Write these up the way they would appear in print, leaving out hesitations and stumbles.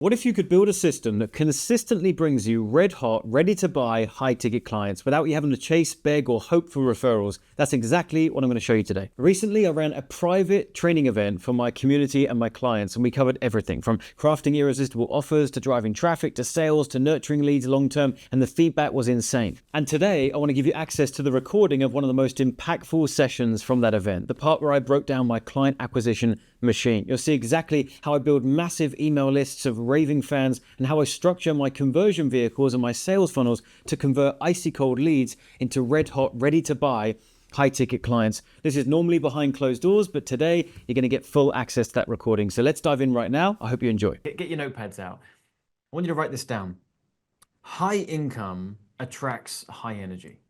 What if you could build a system that consistently brings you red hot, ready to buy, high ticket clients without you having to chase, beg, or hope for referrals? That's exactly what I'm going to show you today. Recently, I ran a private training event for my community and my clients, and we covered everything from crafting irresistible offers to driving traffic to sales to nurturing leads long term, and the feedback was insane. And today, I want to give you access to the recording of one of the most impactful sessions from that event, the part where I broke down my client acquisition machine. You'll see exactly how I build massive email lists of raving fans and how I structure my conversion vehicles and my sales funnels to convert icy cold leads into red hot, ready to buy high ticket clients. This is normally behind closed doors, but today you're going to get full access to that recording. So let's dive in right now. I hope you enjoy. Get your notepads out. I want you to write this down. High income attracts high energy.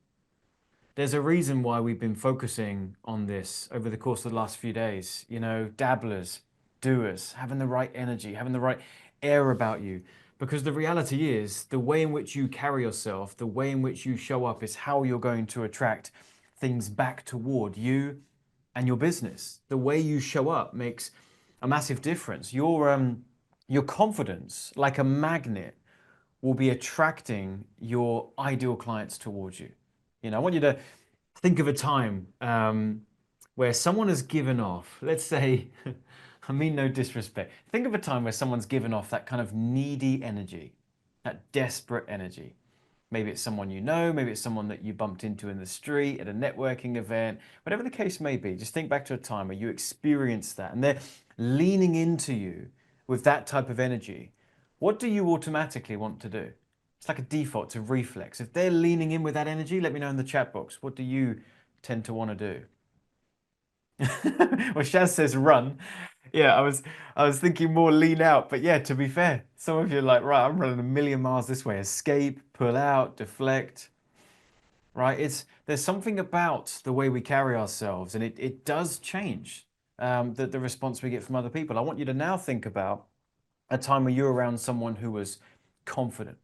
There's a reason why we've been focusing on this over the course of the last few days. You know, dabblers, doers, having the right energy, having the right air about you. Because the reality is, the way in which you carry yourself, the way in which you show up is how you're going to attract things back toward you and your business. The way you show up makes a massive difference. Your confidence, like a magnet, will be attracting your ideal clients towards you. You know, I want you to think of a time where someone has given off, let's say, I mean no disrespect. Think of a time where someone's given off that kind of needy energy, that desperate energy. Maybe it's someone you know, maybe it's someone that you bumped into in the street, at a networking event, whatever the case may be. Just think back to a time where you experienced that and they're leaning into you with that type of energy. What do you automatically want to do? It's like a default, it's a reflex. If they're leaning in with that energy, let me know in the chat box. What do you tend to want to do? Well, Shaz says run. Yeah, I was thinking more lean out, but yeah, to be fair, some of you are like, right, I'm running a million miles this way. Escape, pull out, deflect. Right? There's something about the way we carry ourselves, and it does change the response we get from other people. I want you to now think about a time where you're around someone who was confident,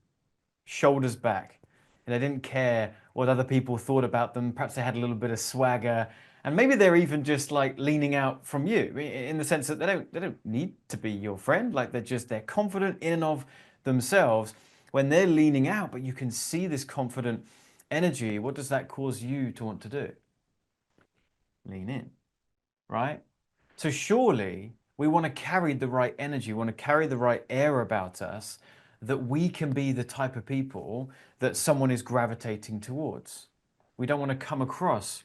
shoulders back, and they didn't care what other people thought about them. Perhaps they had a little bit of swagger, and maybe they're even just like leaning out from you in the sense that they don't need to be your friend. Like they're confident in and of themselves when they're leaning out, but you can see this confident energy. What does that cause you to want to do? Lean in, right? So surely we want to carry the right energy, we want to carry the right air about us, that we can be the type of people that someone is gravitating towards. We don't want to come across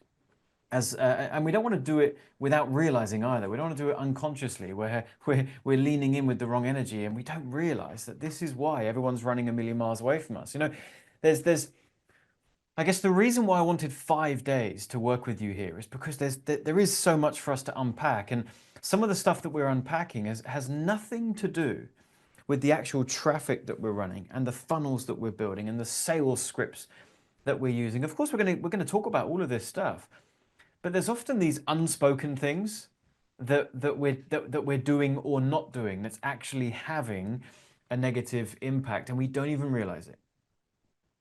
as, and we don't want to do it without realizing either. We don't want to do it unconsciously, where we're leaning in with the wrong energy, and we don't realize that this is why everyone's running a million miles away from us. You know, there's I guess the reason why I wanted 5 days to work with you here is because there is so much for us to unpack, and some of the stuff that we're unpacking has nothing to do with the actual traffic that we're running and the funnels that we're building and the sales scripts that we're using. Of course, we're gonna talk about all of this stuff, but there's often these unspoken things that we're doing or not doing that's actually having a negative impact, and we don't even realize it.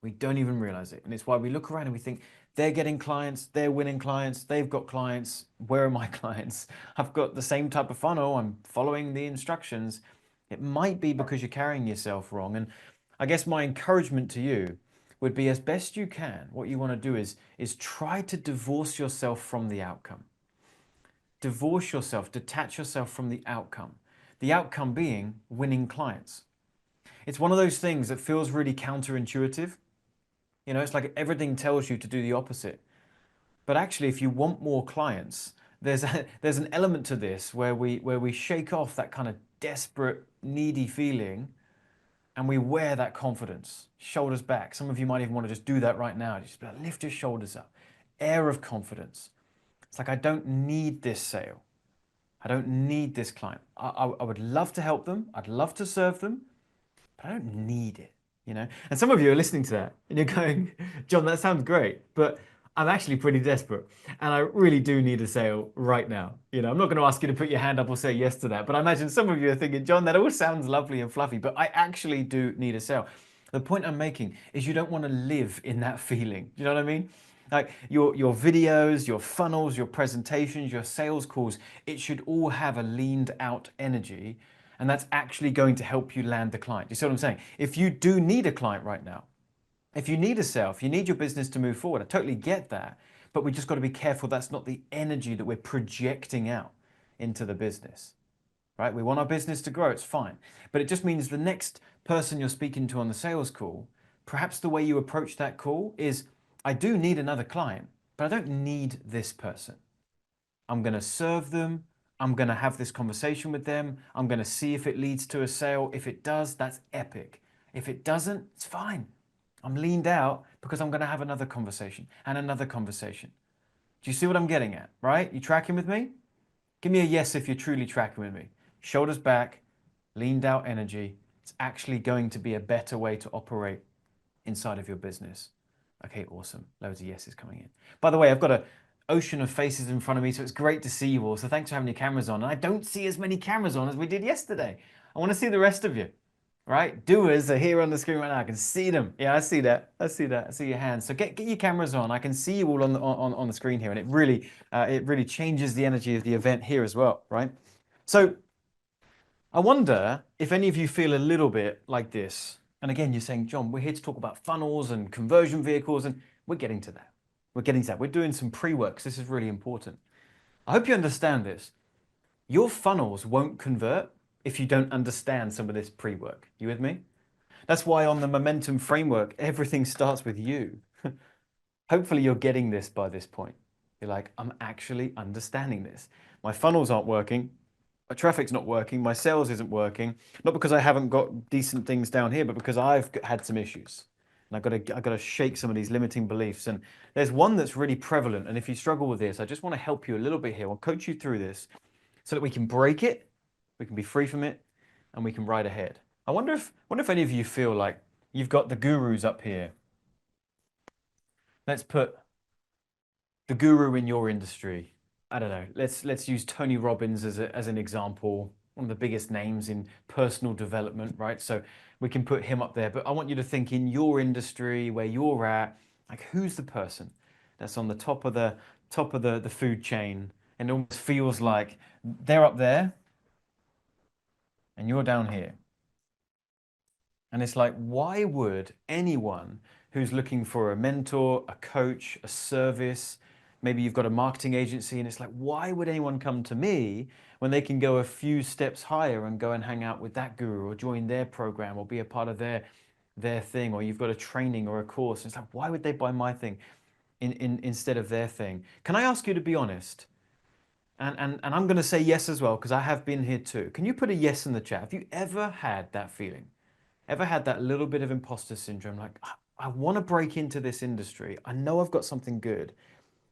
We don't even realize it. And it's why we look around and we think, they're getting clients, they're winning clients, they've got clients. Where are my clients? I've got the same type of funnel, I'm following the instructions. It might be because you're carrying yourself wrong. And I guess my encouragement to you would be, as best you can, what you want to do is try to divorce yourself from the outcome. Divorce yourself, detach yourself from the outcome. The outcome being winning clients. It's one of those things that feels really counterintuitive. You know, it's like everything tells you to do the opposite. But actually, if you want more clients, there's an element to this where we shake off that kind of desperate, needy feeling, and we wear that confidence, shoulders back. Some of you might even want to just do that right now. Just lift your shoulders up, air of confidence. It's like, I don't need this sale. I don't need this client. I would love to help them. I'd love to serve them, but I don't need it. You know, and some of you are listening to that and you're going, John, that sounds great, but I'm actually pretty desperate and I really do need a sale right now. You know, I'm not going to ask you to put your hand up or say yes to that, but I imagine some of you are thinking, John, that all sounds lovely and fluffy, but I actually do need a sale. The point I'm making is you don't want to live in that feeling. You know what I mean? Like your videos, your funnels, your presentations, your sales calls, it should all have a leaned out energy. And that's actually going to help you land the client. You see what I'm saying? If you do need a client right now, if you need a sale, if you need your business to move forward, I totally get that. But we just got to be careful that's not the energy that we're projecting out into the business, right? We want our business to grow, it's fine. But it just means the next person you're speaking to on the sales call, perhaps the way you approach that call is, I do need another client, but I don't need this person. I'm going to serve them. I'm going to have this conversation with them. I'm going to see if it leads to a sale. If it does, that's epic. If it doesn't, it's fine. I'm leaned out because I'm going to have another conversation and another conversation. Do you see what I'm getting at, right? You tracking with me? Give me a yes if you're truly tracking with me. Shoulders back, leaned out energy. It's actually going to be a better way to operate inside of your business. Okay, awesome. Loads of yeses coming in. By the way, I've got an ocean of faces in front of me, so it's great to see you all. So thanks for having your cameras on. And I don't see as many cameras on as we did yesterday. I want to see the rest of you, right? Doers are here on the screen right now. I can see them. Yeah, I see that. I see that. I see your hands. So get your cameras on. I can see you all on the screen here, and it really changes the energy of the event here as well, right? So I wonder if any of you feel a little bit like this. And again, you're saying, John, we're here to talk about funnels and conversion vehicles, and we're getting to that. We're getting to that. We're doing some pre-work. This is really important. I hope you understand this. Your funnels won't convert if you don't understand some of this pre-work. You with me? That's why on the momentum framework, everything starts with you. Hopefully you're getting this by this point. You're like, I'm actually understanding this. My funnels aren't working. My traffic's not working. My sales isn't working. Not because I haven't got decent things down here, but because I've had some issues. And I've got to shake some of these limiting beliefs. And there's one that's really prevalent. And if you struggle with this, I just want to help you a little bit here. I'll coach you through this so that we can break it, we can be free from it, and we can ride ahead. I wonder if any of you feel like you've got the gurus up here. Let's put the guru in your industry. I don't know. Let's use Tony Robbins as an example, one of the biggest names in personal development, right? So we can put him up there. But I want you to think in your industry where you're at, like who's the person that's on the top of the food chain, and it almost feels like they're up there and you're down here. And it's like, why would anyone who's looking for a mentor, a coach, a service, maybe you've got a marketing agency, and it's like, why would anyone come to me when they can go a few steps higher and go and hang out with that guru or join their program or be a part of their thing, or you've got a training or a course. And it's like, why would they buy my thing instead of their thing? Can I ask you to be honest? And I'm going to say yes as well, because I have been here too. Can you put a yes in the chat? Have you ever had that feeling? Ever had that little bit of imposter syndrome? Like, I want to break into this industry. I know I've got something good,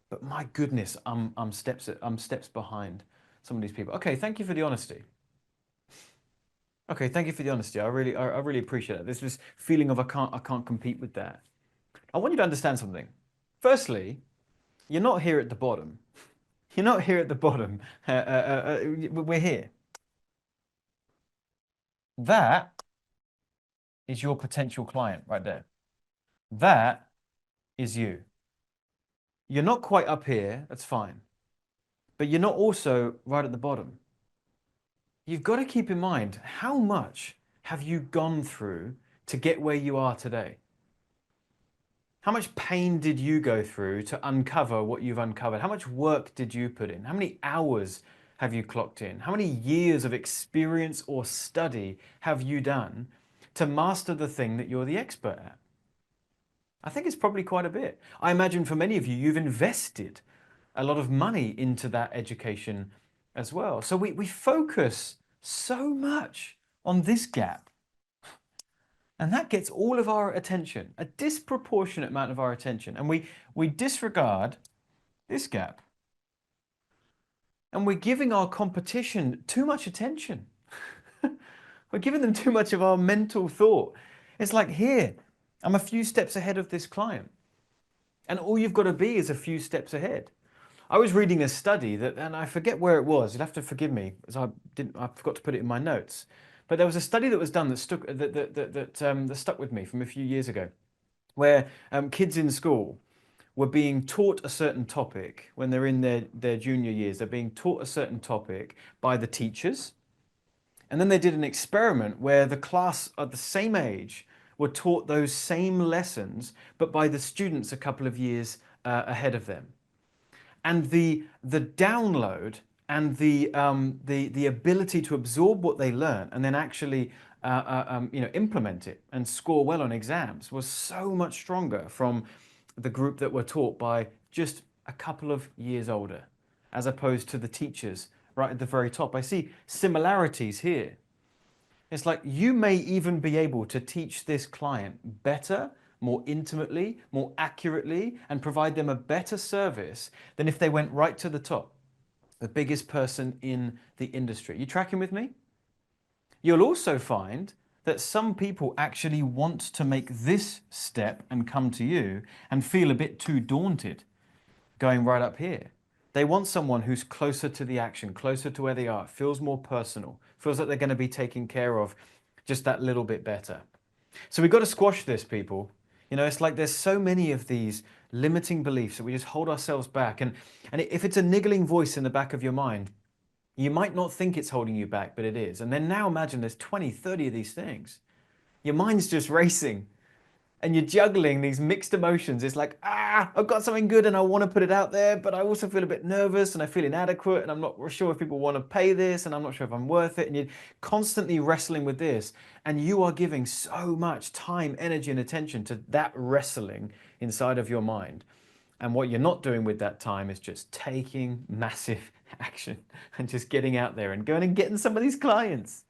but my goodness, I'm steps behind some of these people. Okay, thank you for the honesty. Okay, thank you for the honesty. I really appreciate it. This feeling of I can't compete with that. I want you to understand something. Firstly, you're not here at the bottom. You're not here at the bottom. We're here. That is your potential client right there. That is you. You're not quite up here, that's fine. But you're not also right at the bottom. You've got to keep in mind, how much have you gone through to get where you are today? How much pain did you go through to uncover what you've uncovered? How much work did you put in? How many hours have you clocked in? How many years of experience or study have you done to master the thing that you're the expert at? I think it's probably quite a bit. I imagine for many of you, you've invested a lot of money into that education as well. So we focus so much on this gap, and that gets all of our attention, a disproportionate amount of our attention. And we disregard this gap. And we're giving our competition too much attention. We're giving them too much of our mental thought. It's like, here, I'm a few steps ahead of this client. And all you've got to be is a few steps ahead. I was reading a study that, and I forget where it was. You'll have to forgive me, as I forgot to put it in my notes. But there was a study that was done that stuck with me from a few years ago, where kids in school were being taught a certain topic when they're in their junior years. They're being taught a certain topic by the teachers, And then they did an experiment where the class at the same age were taught those same lessons, but by the students a couple of years ahead of them. And the download and the ability to absorb what they learn and then actually implement it and score well on exams was so much stronger from the group that were taught by just a couple of years older, as opposed to the teachers right at the very top. I see similarities here. It's like you may even be able to teach this client better, more intimately, more accurately, and provide them a better service than if they went right to the top, the biggest person in the industry. You tracking with me? You'll also find that some people actually want to make this step and come to you and feel a bit too daunted going right up here. They want someone who's closer to the action, closer to where they are, feels more personal, feels like they're going to be taken care of just that little bit better. So we've got to squash this, people. You know, it's like there's so many of these limiting beliefs that we just hold ourselves back. And if it's a niggling voice in the back of your mind, you might not think it's holding you back, but it is. And then now imagine there's 20, 30 of these things. Your mind's just racing and you're juggling these mixed emotions. It's like, I've got something good and I want to put it out there, but I also feel a bit nervous and I feel inadequate and I'm not sure if people want to pay this and I'm not sure if I'm worth it. And you're constantly wrestling with this and you are giving so much time, energy, and attention to that wrestling inside of your mind. And what you're not doing with that time is just taking massive action and just getting out there and going and getting some of these clients.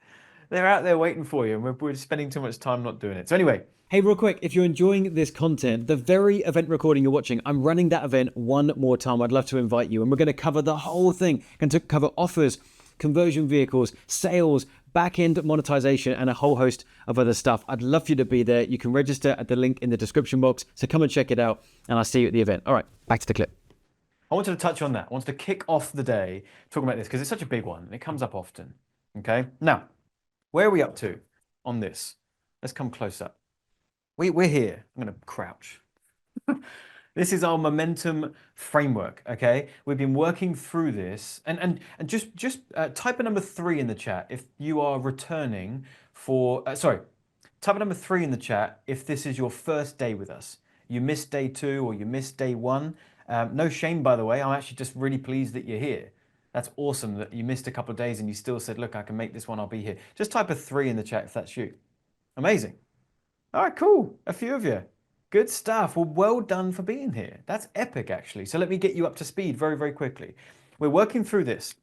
They're out there waiting for you and we're spending too much time not doing it. So anyway, hey, real quick, if you're enjoying this content, the very event recording you're watching, I'm running that event one more time. I'd love to invite you. And we're going to cover the whole thing. Going to cover offers, conversion vehicles, sales, back-end monetization, and a whole host of other stuff. I'd love for you to be there. You can register at the link in the description box. So come and check it out. And I'll see you at the event. All right, back to the clip. I wanted to touch on that. I wanted to kick off the day talking about this because it's such a big one and it comes up often. Okay. Now, where are we up to on this? Let's come close up. We're here. I'm going to crouch. This is our momentum framework, okay? We've been working through this. And just type a number 3 in the chat if you are returning for, type a number 3 in the chat if this is your first day with us. You missed day 2 or you missed day 1. No shame, by the way. I'm actually just really pleased that you're here. That's awesome that you missed a couple of days and you still said, look, I can make this one, I'll be here. Just type a 3 in the chat if that's you. Amazing. All right, cool. A few of you. Good stuff. Well done for being here. That's epic, actually. So let me get you up to speed very, very quickly. We're working through this.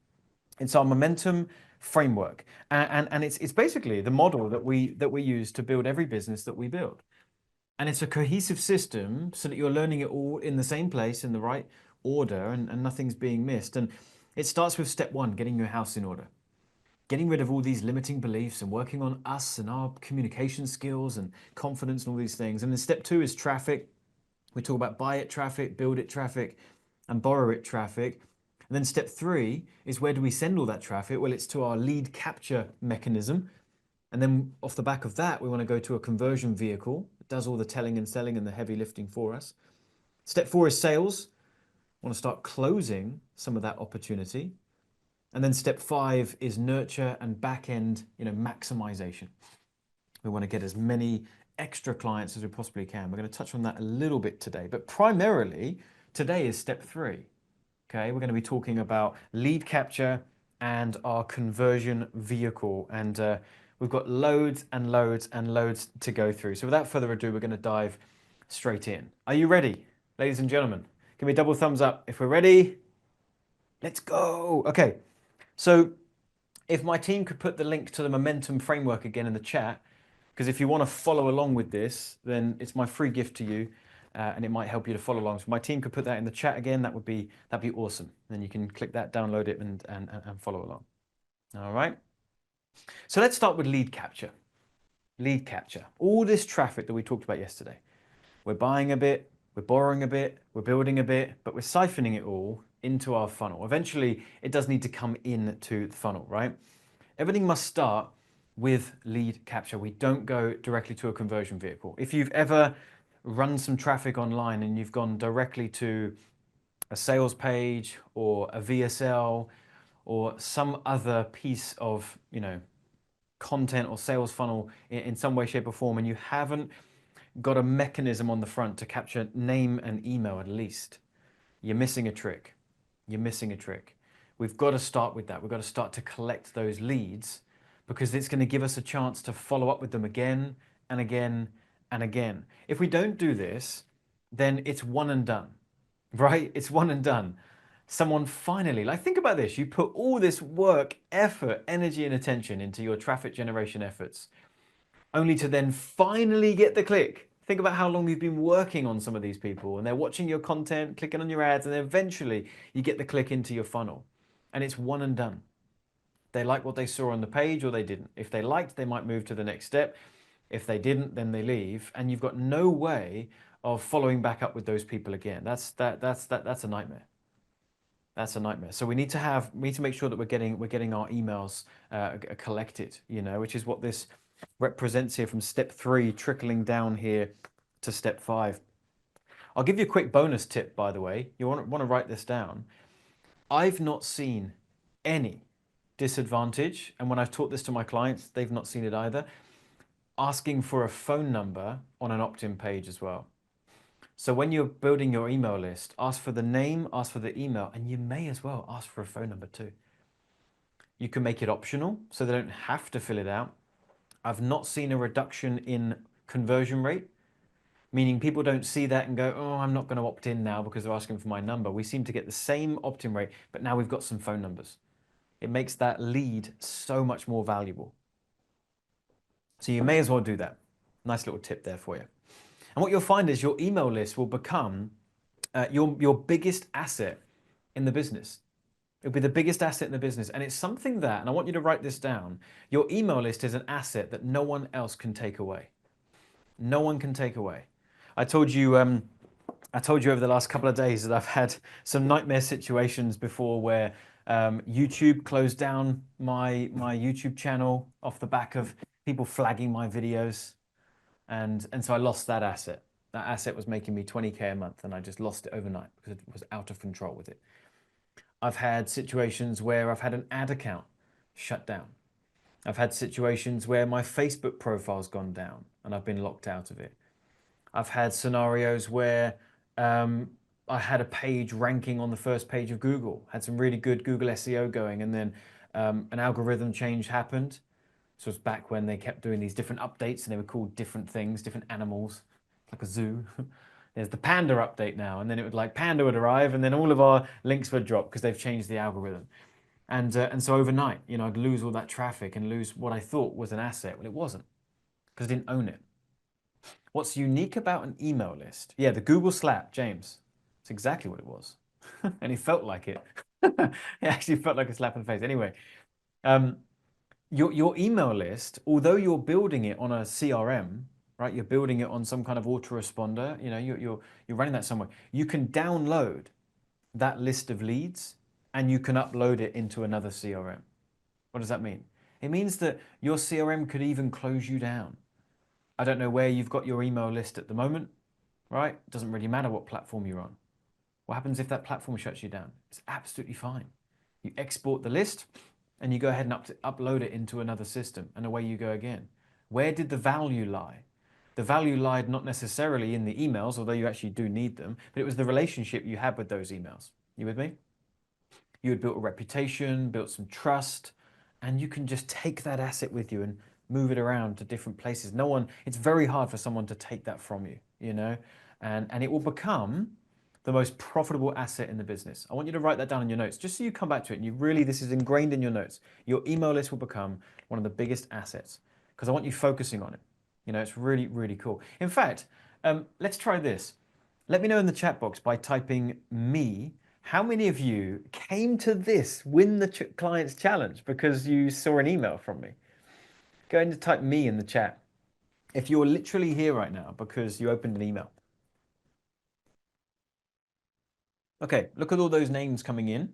It's our momentum framework. And it's basically the model that we use to build every business that we build. And it's a cohesive system so that you're learning it all in the same place, in the right order, and nothing's being missed. And it starts with step 1, getting your house in order. Getting rid of all these limiting beliefs and working on us and our communication skills and confidence and all these things. And then step 2 is traffic. We talk about buy it traffic, build it traffic, and borrow it traffic. And then step 3 is where do we send all that traffic? Well, it's to our lead capture mechanism. And then off the back of that, we want to go to a conversion vehicle that does all the telling and selling and the heavy lifting for us. Step 4 is sales. We want to start closing some of that opportunity. And then step 5 is nurture and back-end, maximization. We want to get as many extra clients as we possibly can. We're going to touch on that a little bit today, but primarily today is step 3. Okay, we're going to be talking about lead capture and our conversion vehicle. And we've got loads and loads and loads to go through. So without further ado, we're going to dive straight in. Are you ready, ladies and gentlemen? Give me a double thumbs up if we're ready. Let's go. Okay. So if my team could put the link to the momentum framework again in the chat, because if you want to follow along with this, then it's my free gift to you, and it might help you to follow along. So my team could put that in the chat again. That'd be awesome. Then you can click that, download it, and follow along. All right. So let's start with lead capture. Lead capture. All this traffic that we talked about yesterday. We're buying a bit, we're borrowing a bit, we're building a bit, but we're siphoning it all into our funnel. Eventually, it does need to come into the funnel, right? Everything must start with lead capture. We don't go directly to a conversion vehicle. If you've ever run some traffic online and you've gone directly to a sales page or a VSL or some other piece of, content or sales funnel in some way, shape, or form, and you haven't got a mechanism on the front to capture name and email at least, you're missing a trick. You're missing a trick. We've got to start with that. We've got to start to collect those leads because it's going to give us a chance to follow up with them again and again and again. If we don't do this, then it's one and done, right? It's one and done. Someone finally, like, think about this. You put all this work, effort, energy, and attention into your traffic generation efforts, only to then finally get the click. Think about how long you've been working on some of these people and they're watching your content, clicking on your ads, and then eventually you get the click into your funnel. And it's one and done. They like what they saw on the page or they didn't. If they liked, they might move to the next step. If they didn't, then they leave. And you've got no way of following back up with those people again. That's a nightmare. That's a nightmare. So we need to make sure that we're getting our emails collected, which is what this represents here from step 3, trickling down here to step 5. I'll give you a quick bonus tip, by the way. You want to write this down. I've not seen any disadvantage, and when I've taught this to my clients, they've not seen it either, asking for a phone number on an opt-in page as well. So when you're building your email list, ask for the name, ask for the email, and you may as well ask for a phone number too. You can make it optional so they don't have to fill it out. I've not seen a reduction in conversion rate, meaning people don't see that and go, oh, I'm not going to opt in now because they're asking for my number. We seem to get the same opt-in rate, but now we've got some phone numbers. It makes that lead so much more valuable. So you may as well do that. Nice little tip there for you. And what you'll find is your email list will become your biggest asset in the business. It'll be the biggest asset in the business. And it's something that, and I want you to write this down, your email list is an asset that no one else can take away. No one can take away. I told you over the last couple of days that I've had some nightmare situations before where YouTube closed down my YouTube channel off the back of people flagging my videos. And so I lost that asset. That asset was making me 20K a month and I just lost it overnight because it was out of control with it. I've had situations where I've had an ad account shut down. I've had situations where my Facebook profile's gone down and I've been locked out of it. I've had scenarios where I had a page ranking on the first page of Google, had some really good Google SEO going, and then an algorithm change happened. So it's back when they kept doing these different updates and they were called different things, different animals, like a zoo. There's the panda update now, and then it would like panda would arrive, and then all of our links would drop because they've changed the algorithm. And so overnight, I'd lose all that traffic and lose what I thought was an asset. Well, it wasn't because I didn't own it. What's unique about an email list? Yeah, the Google slap, James. It's exactly what it was. And it felt like it. It actually felt like a slap in the face. Anyway, your email list, although you're building it on a CRM, right? You're building it on some kind of autoresponder, you're running that somewhere. You can download that list of leads and you can upload it into another CRM. What does that mean? It means that your CRM could even close you down. I don't know where you've got your email list at the moment, right? It doesn't really matter what platform you're on. What happens if that platform shuts you down? It's absolutely fine. You export the list and you go ahead and upload it into another system and away you go again. Where did the value lie? The value lied not necessarily in the emails, although you actually do need them, but it was the relationship you had with those emails. You with me? You had built a reputation, built some trust, and you can just take that asset with you and move it around to different places. It's very hard for someone to take that from you, and it will become the most profitable asset in the business. I want you to write that down in your notes, just so you come back to it and this is ingrained in your notes. Your email list will become one of the biggest assets because I want you focusing on it. It's really, really cool. In fact, let's try this. Let me know in the chat box by typing me. How many of you came to this Win the Clients Challenge because you saw an email from me? Go ahead and type me in the chat. If you're literally here right now because you opened an email. Okay, look at all those names coming in.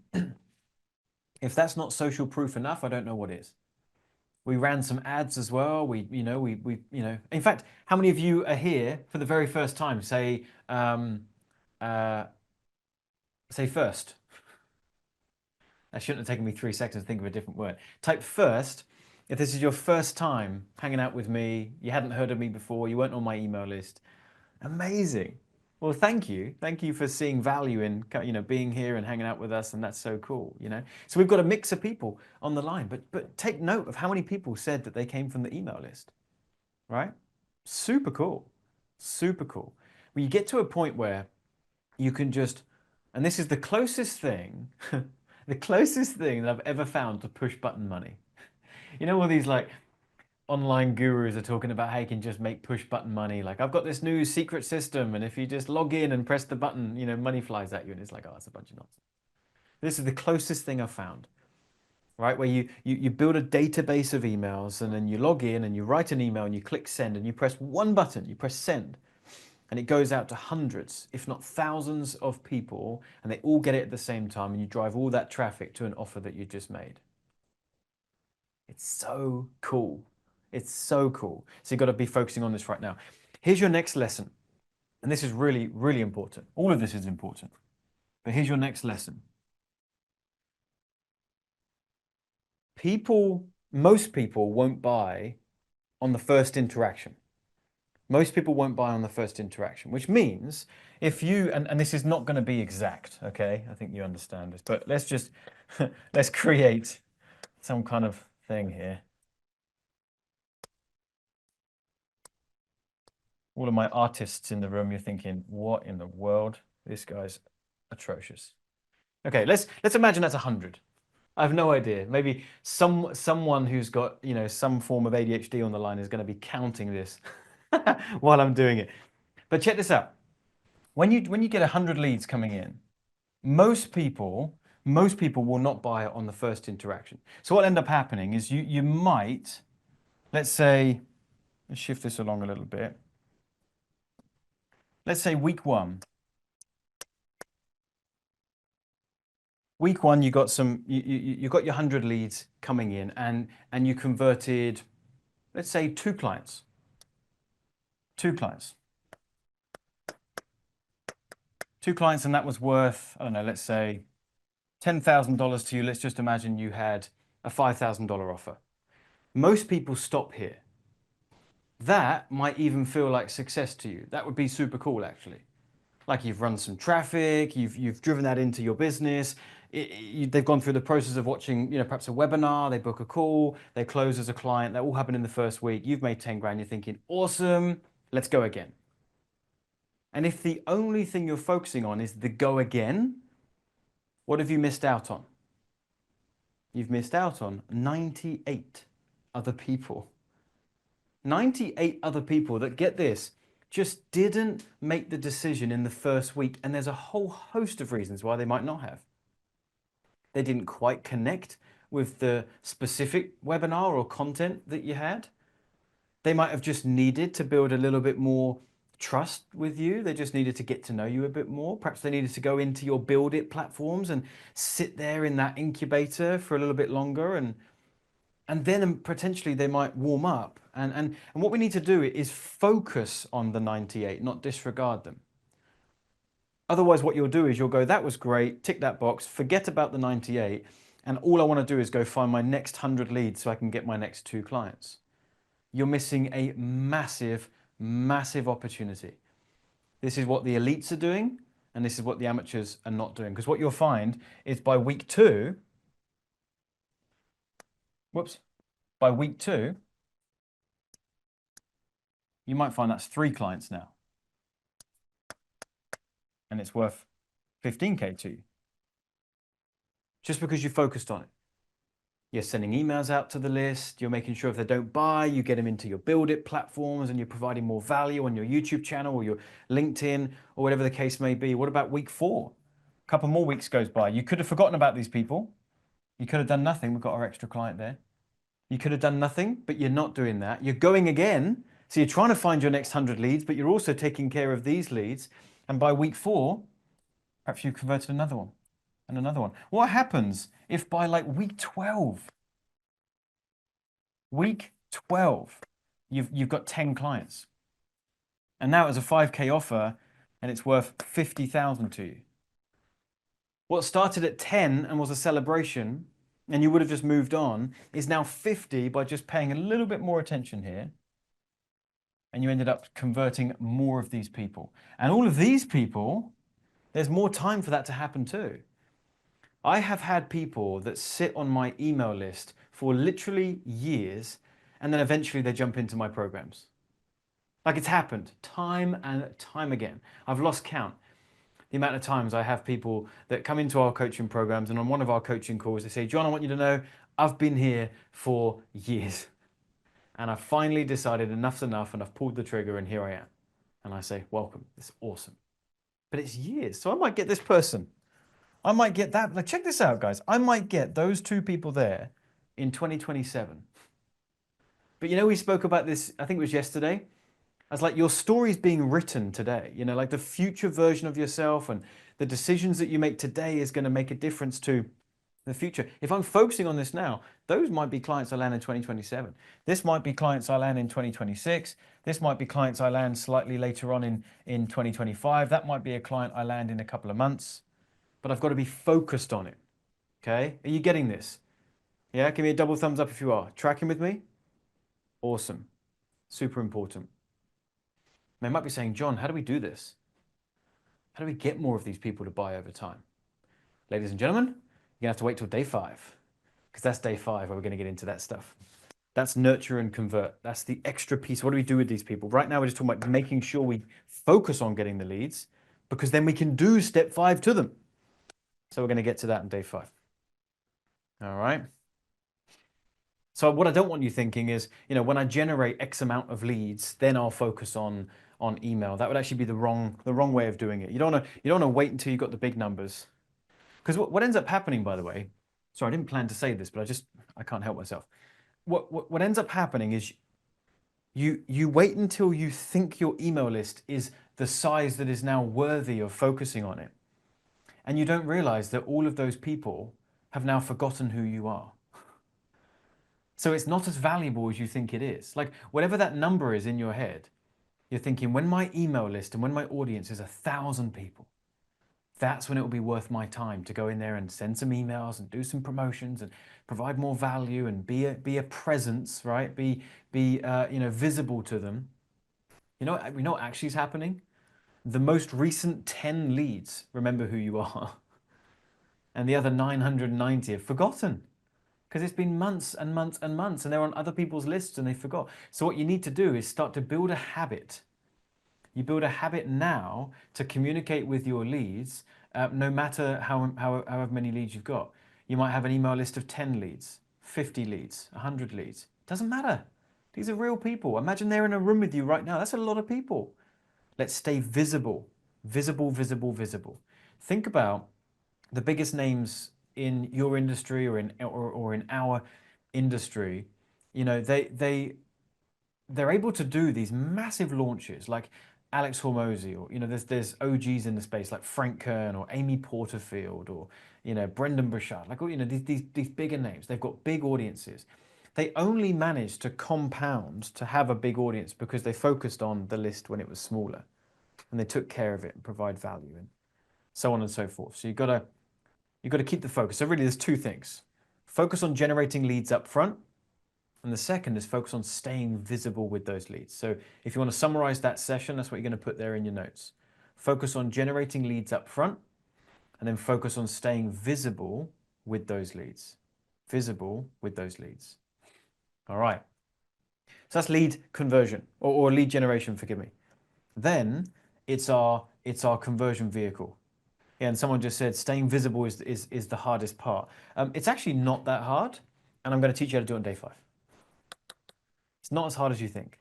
If that's not social proof enough, I don't know what is. We ran some ads as well. In fact, how many of you are here for the very first time? Say first. That shouldn't have taken me 3 seconds to think of a different word. Type first If this is your first time hanging out with me, you hadn't heard of me before, you weren't on my email list, amazing. Well, thank you. Thank you for seeing value in, being here and hanging out with us, and that's so cool, you know. So we've got a mix of people on the line, but take note of how many people said that they came from the email list, right? Super cool. Super cool. When you get to a point where you can just, and this is the closest thing, the closest thing that I've ever found to push button money. You know, all these like online gurus are talking about how you can just make push button money. Like, I've got this new secret system, and if you just log in and press the button, money flies at you. And it's like, oh, it's a bunch of nonsense. This is the closest thing I've found, right? Where you build a database of emails, and then you log in and you write an email and you click send and you press one button, you press send, and it goes out to hundreds, if not thousands of people, and they all get it at the same time, and you drive all that traffic to an offer that you just made. It's so cool. It's so cool. So you've got to be focusing on this right now. Here's your next lesson. And this is really, really important. All of this is important. But here's your next lesson. Most people won't buy on the first interaction. Most people won't buy on the first interaction, which means if you, and this is not going to be exact, okay? I think you understand this, but let's just, let's create some kind of thing here. All of my artists in the room, you're thinking, what in the world? This guy's atrocious. Okay, let's imagine that's 100. I have no idea. Maybe someone who's got, some form of ADHD on the line is going to be counting this while I'm doing it. But check this out. When you get 100 leads coming in, most people will not buy it on the first interaction. So what end up happening is you might, let's say, let's shift this along a little bit. Let's say week one. Week one, you got you got your 100 leads coming in, and you converted, let's say, two clients. Two clients, and that was worth, I don't know, let's say $10,000 to you. Let's just imagine you had a $5,000 offer. Most people stop here. That might even feel like success to you. That would be super cool, actually. Like, you've run some traffic, you've driven that into your business. They've gone through the process of watching, perhaps a webinar, they book a call, they close as a client. That all happened in the first week. You've made 10 grand. You're thinking, awesome, let's go again. And if the only thing you're focusing on is the go again, what have you missed out on? You've missed out on 98 other people. 98 other people that, get this, just didn't make the decision in the first week. And there's a whole host of reasons why they might not have. They didn't quite connect with the specific webinar or content that you had. They might have just needed to build a little bit more trust with you. They just needed to get to know you a bit more. Perhaps they needed to go into your Build It platforms and sit there in that incubator for a little bit longer, and then potentially they might warm up. And what we need to do is focus on the 98, not disregard them. Otherwise, what you'll do is you'll go, that was great, tick that box, forget about the 98, and all I want to do is go find my next 100 leads so I can get my next 2 clients. You're missing a massive, massive opportunity. This is what the elites are doing, and this is what the amateurs are not doing. Because what you'll find is by week 2, by week 2, you might find that's 3 clients now. And it's worth 15K to you. Just because you focused on it. You're sending emails out to the list. You're making sure if they don't buy, you get them into your Build It platforms, and you're providing more value on your YouTube channel or your LinkedIn or whatever the case may be. What about week 4? A couple more weeks goes by. You could have forgotten about these people. You could have done nothing. We've got our extra client there. You could have done nothing, but you're not doing that. You're going again. So you're trying to find your next 100 leads, but you're also taking care of these leads. And by week 4, perhaps you've converted another one and another one. What happens if by like week 12, you've got 10 clients, and now it's a 5K offer and it's worth 50,000 to you? What started at 10 and was a celebration and you would have just moved on, is now 50 by just paying a little bit more attention here. And you ended up converting more of these people. And all of these people, there's more time for that to happen too. I have had people that sit on my email list for literally years, and then eventually they jump into my programs. Like it's happened time and time again. I've lost count. The amount of times I have people that come into our coaching programs, and on one of our coaching calls, they say, John, I want you to know I've been here for years. And I've finally decided enough's enough, and I've pulled the trigger, and here I am. And I say, welcome. It's awesome. But it's years. So I might get this person. I might get that. Like, check this out, guys. I might get those two people there in 2027. But you know, we spoke about this, I think it was yesterday. I was like, your story's being written today. You know, like the future version of yourself and the decisions that you make today is going to make a difference to the future. If I'm focusing on this now, those might be clients I land in 2027. This might be clients I land in 2026. This might be clients I land slightly later on in 2025. That might be a client I land in a couple of months. But I've got to be focused on it. Okay? Are you getting this? Yeah? Give me a double thumbs up if you are. Tracking with me? Awesome. Super important. They might be saying, John, how do we do this? How do we get more of these people to buy over time? Ladies and gentlemen, you're going to have to wait till day 5, because that's day 5 where we're going to get into that stuff. That's nurture and convert. That's the extra piece. What do we do with these people? Right now, we're just talking about making sure we focus on getting the leads, because then we can do step 5 to them. So we're going to get to that in day 5. All right. So what I don't want you thinking is, you know, when I generate X amount of leads, then I'll focus on email. That would actually be the wrong way of doing it. You don't want to wait until you got the big numbers. Because what ends up happening, by the way, sorry, I didn't plan to say this, but I can't help myself. What ends up happening is you wait until you think your email list is the size that is now worthy of focusing on it. And you don't realize that all of those people have now forgotten who you are. So it's not as valuable as you think it is. Like whatever that number is in your head, you're thinking when my email list and when my audience is 1,000 people, that's when it will be worth my time to go in there and send some emails and do some promotions and provide more value and be a presence, right? Be visible to them. You know what actually is happening? The most recent 10 leads remember who you are, and the other 990 have forgotten. Because it's been months and months and months, and they're on other people's lists and they forgot. So what you need to do is start to build a habit. You build a habit now to communicate with your leads, no matter however many leads you've got. You might have an email list of 10 leads, 50 leads, 100 leads. Doesn't matter. These are real people. Imagine they're in a room with you right now. That's a lot of people. Let's stay visible, visible, visible, visible. Think about the biggest names in your industry or in our industry. You know, they're able to do these massive launches like Alex Hormozy, or you know, there's OGs in the space like Frank Kern or Amy Porterfield or you know Brendan Burchard, like you know these bigger names. They've got big audiences. They only managed to compound to have a big audience because they focused on the list when it was smaller, and they took care of it and provide value and so on and so forth. So you've got to keep the focus. So really, there's two things: focus on generating leads up front. And the second is focus on staying visible with those leads. So if you want to summarize that session, that's what you're going to put there in your notes. Focus on generating leads up front, and then focus on staying visible with those leads. Visible with those leads. All right. So that's lead conversion or lead generation, forgive me. Then it's our conversion vehicle. Yeah, and someone just said staying visible is the hardest part. It's actually not that hard, and I'm going to teach you how to do it on day 5. It's not as hard as you think.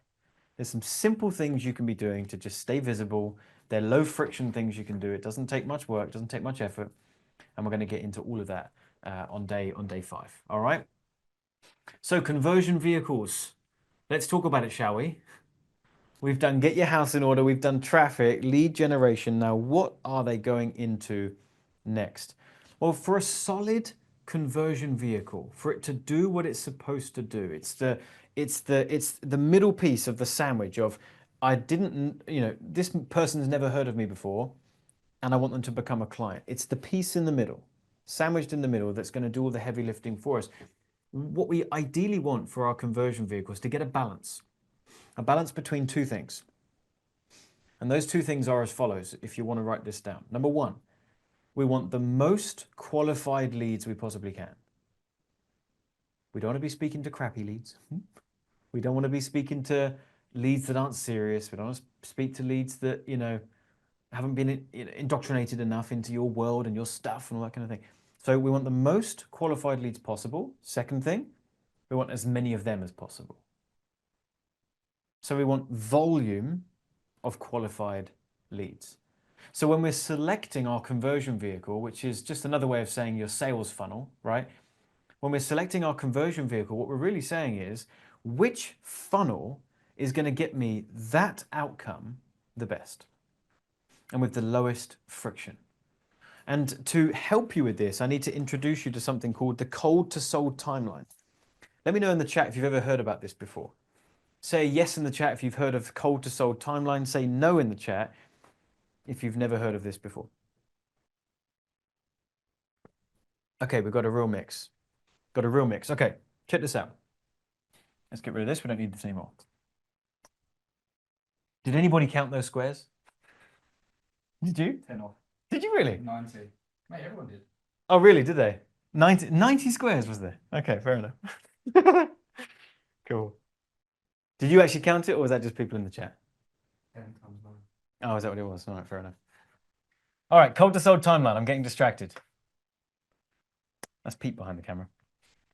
There's some simple things you can be doing to just stay visible. They're low friction things you can do. It doesn't take much work, doesn't take much effort. And we're going to get into all of that on day 5. All right. So conversion vehicles. Let's talk about it, shall we? We've done get your house in order. We've done traffic, lead generation. Now, what are they going into next? Well, for a solid conversion vehicle, for it to do what it's supposed to do, it's the middle piece of the sandwich of I didn't, you know, this person's never heard of me before, and I want them to become a client. It's the piece in the middle. sandwiched in the middle that's going to do all the heavy lifting for us. What we ideally want for our conversion vehicle is to get a balance between two things. And those two things are as follows, if you want to write this down. Number one, we want the most qualified leads we possibly can. We don't want to be speaking to crappy leads. We don't want to be speaking to leads that aren't serious. We don't want to speak to leads that, haven't been indoctrinated enough into your world and your stuff and all that kind of thing. So we want the most qualified leads possible. Second thing, we want as many of them as possible. So we want volume of qualified leads. So when we're selecting our conversion vehicle, which is just another way of saying your sales funnel, right? When we're selecting our conversion vehicle, what we're really saying is, which funnel is going to get me that outcome the best and with the lowest friction? And to help you with this, I need to introduce you to something called the cold to sold timeline. Let me know in the chat if you've ever heard about this before. Say yes in the chat if you've heard of cold to sold timeline. Say no in the chat if you've never heard of this before. Okay, we've got a real mix. Got a real mix. Okay, check this out. Let's get rid of this. We don't need this anymore. Did anybody count those squares? Did you? 10 off. Did you really? 90. Mate, everyone did. Oh, really? Did they? 90 squares was there? Okay, fair enough. Cool. Did you actually count it, or was that just people in the chat? 10 times 9. Oh, is that what it was? All right, fair enough. All right, cold to sold timeline. I'm getting distracted. That's Pete behind the camera.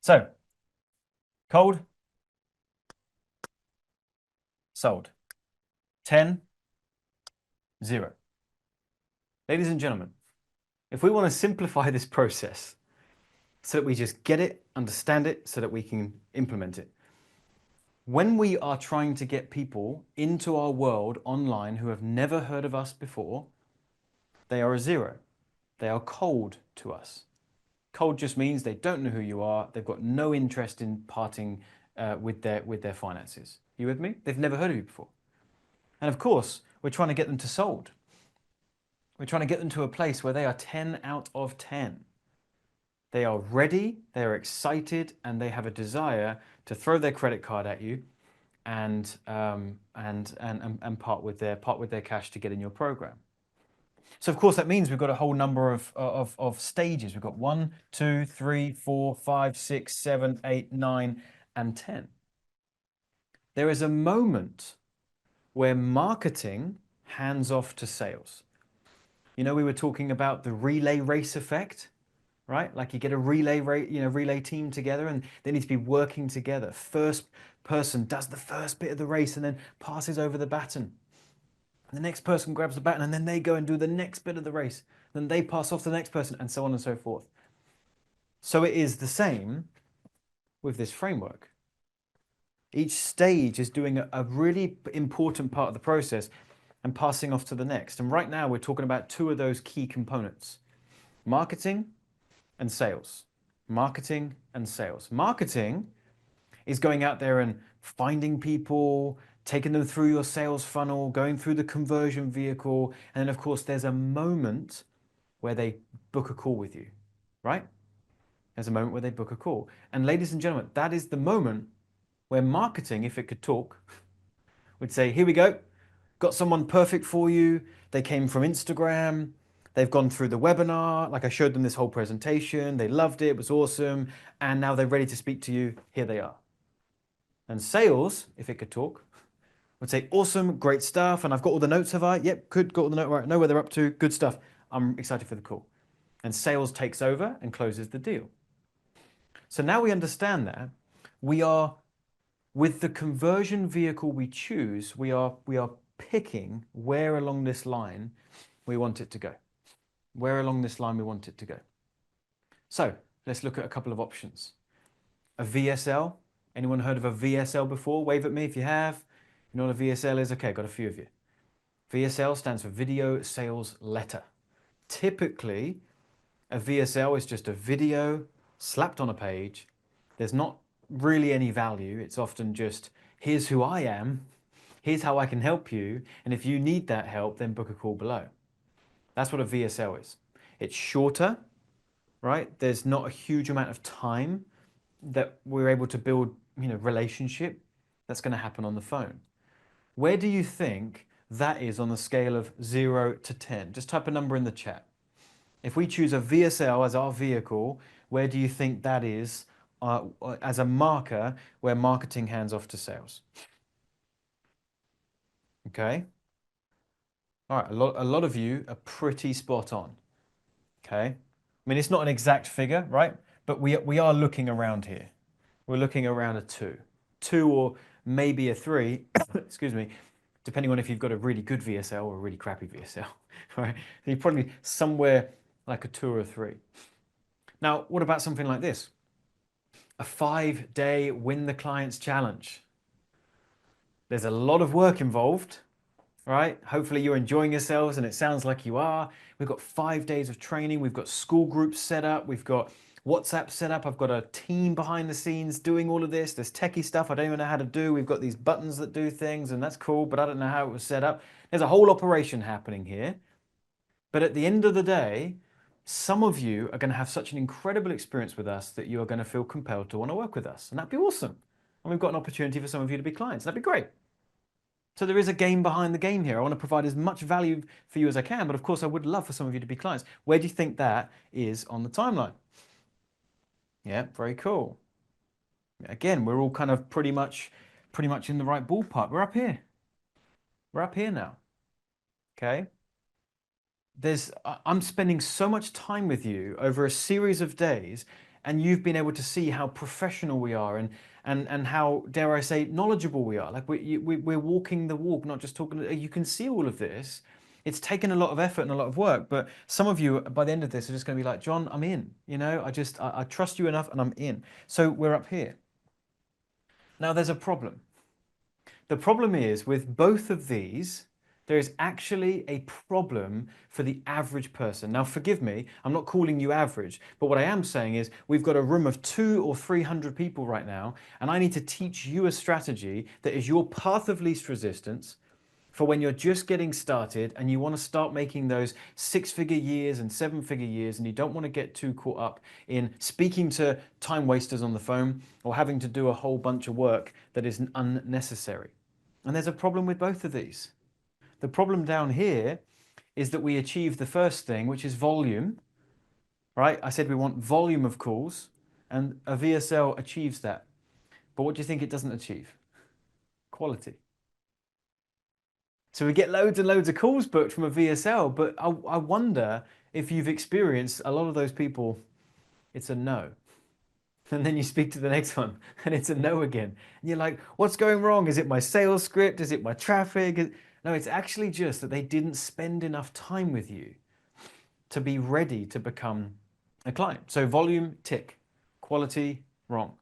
So, cold, sold. 10, 0. Ladies and gentlemen, if we want to simplify this process so that we just get it, understand it, so that we can implement it, when we are trying to get people into our world online who have never heard of us before, they are a 0. They are cold to us. Cold just means they don't know who you are. They've got no interest in parting with their finances. You with me? They've never heard of you before. And of course, we're trying to get them to sold. We're trying to get them to a place where they are 10 out of 10. They are ready, they are excited, and they have a desire to throw their credit card at you and part with their cash to get in your program. So of course that means we've got a whole number of stages. We've got 1, 2, 3, 4, 5, 6, 7, 8, 9, and 10. There is a moment where marketing hands off to sales. We were talking about the relay race effect, right? Like you get a relay team together and they need to be working together. First person does the first bit of the race and then passes over the baton. And the next person grabs the baton and then they go and do the next bit of the race. Then they pass off to the next person and so on and so forth. So it is the same with this framework. Each stage is doing a really important part of the process and passing off to the next. And right now we're talking about two of those key components: marketing and sales. Marketing and sales. Marketing is going out there and finding people, taking them through your sales funnel, going through the conversion vehicle. And then of course there's a moment where they book a call with you, right? There's a moment where they book a call. And ladies and gentlemen, that is the moment where marketing, if it could talk, would say, here we go, got someone perfect for you. They came from Instagram. They've gone through the webinar. Like I showed them this whole presentation. They loved it. It was awesome. And now they're ready to speak to you. Here they are. And sales, if it could talk, would say, awesome, great stuff. And I've got all the notes, have I? Yep, good, got all the notes. Right, know where they're up to. Good stuff. I'm excited for the call. And sales takes over and closes the deal. So now we understand that we are, with the conversion vehicle we choose, we are picking where along this line we want it to go. Where along this line we want it to go. So let's look at a couple of options. A VSL. Anyone heard of a VSL before? Wave at me if you have. You know what a VSL is? Okay, got a few of you. VSL stands for Video Sales Letter. Typically, a VSL is just a video slapped on a page. There's not really any value. It's often just, here's who I am, here's how I can help you, and if you need that help, then book a call below. That's what a VSL is. It's shorter, right? There's not a huge amount of time that we're able to build, relationship that's going to happen on the phone. Where do you think that is on the scale of 0 to 10? Just type a number in the chat. If we choose a VSL as our vehicle, where do you think that is as a marker where marketing hands off to sales? Okay. All right. A lot of you are pretty spot on. Okay. I mean, it's not an exact figure, right? But we are looking around here. We're looking around a two or maybe a three, excuse me, depending on if you've got a really good VSL or a really crappy VSL, right? So you're probably somewhere like a two or a three. Now, what about something like this? A 5-day win the clients challenge. There's a lot of work involved, right? Hopefully you're enjoying yourselves and it sounds like you are. We've got 5 days of training. We've got school groups set up. We've got WhatsApp set up. I've got a team behind the scenes doing all of this. There's techie stuff I don't even know how to do. We've got these buttons that do things and that's cool, but I don't know how it was set up. There's a whole operation happening here. But at the end of the day, some of you are going to have such an incredible experience with us that you are going to feel compelled to want to work with us. And that'd be awesome. And we've got an opportunity for some of you to be clients. That'd be great. So there is a game behind the game here. I want to provide as much value for you as I can, but of course I would love for some of you to be clients. Where do you think that is on the timeline? Yeah, very cool. Again, we're all kind of pretty much in the right ballpark. We're up here. We're up here now. Okay. I'm spending so much time with you over a series of days, and you've been able to see how professional we are and how, dare I say, knowledgeable we are. Like we're walking the walk, not just talking. You can see all of this. It's taken a lot of effort and a lot of work, but some of you by the end of this are just going to be like, John, I'm in. I trust you enough and I'm in. So we're up here. Now there's a problem. The problem is with both of these, there is actually a problem for the average person. Now, forgive me, I'm not calling you average, but what I am saying is we've got a room of 200 or 300 people right now, and I need to teach you a strategy that is your path of least resistance for when you're just getting started and you want to start making those 6-figure years and 7-figure years, and you don't want to get too caught up in speaking to time wasters on the phone or having to do a whole bunch of work that is unnecessary. And there's a problem with both of these. The problem down here is that we achieve the first thing, which is volume, right? I said we want volume of calls, and a VSL achieves that. But what do you think it doesn't achieve? Quality. So we get loads and loads of calls booked from a VSL, but I wonder if you've experienced a lot of those people, it's a no. And then you speak to the next one and it's a no again. And you're like, what's going wrong? Is it my sales script? Is it my traffic? No, it's actually just that they didn't spend enough time with you to be ready to become a client. So volume, tick. Quality, wrong.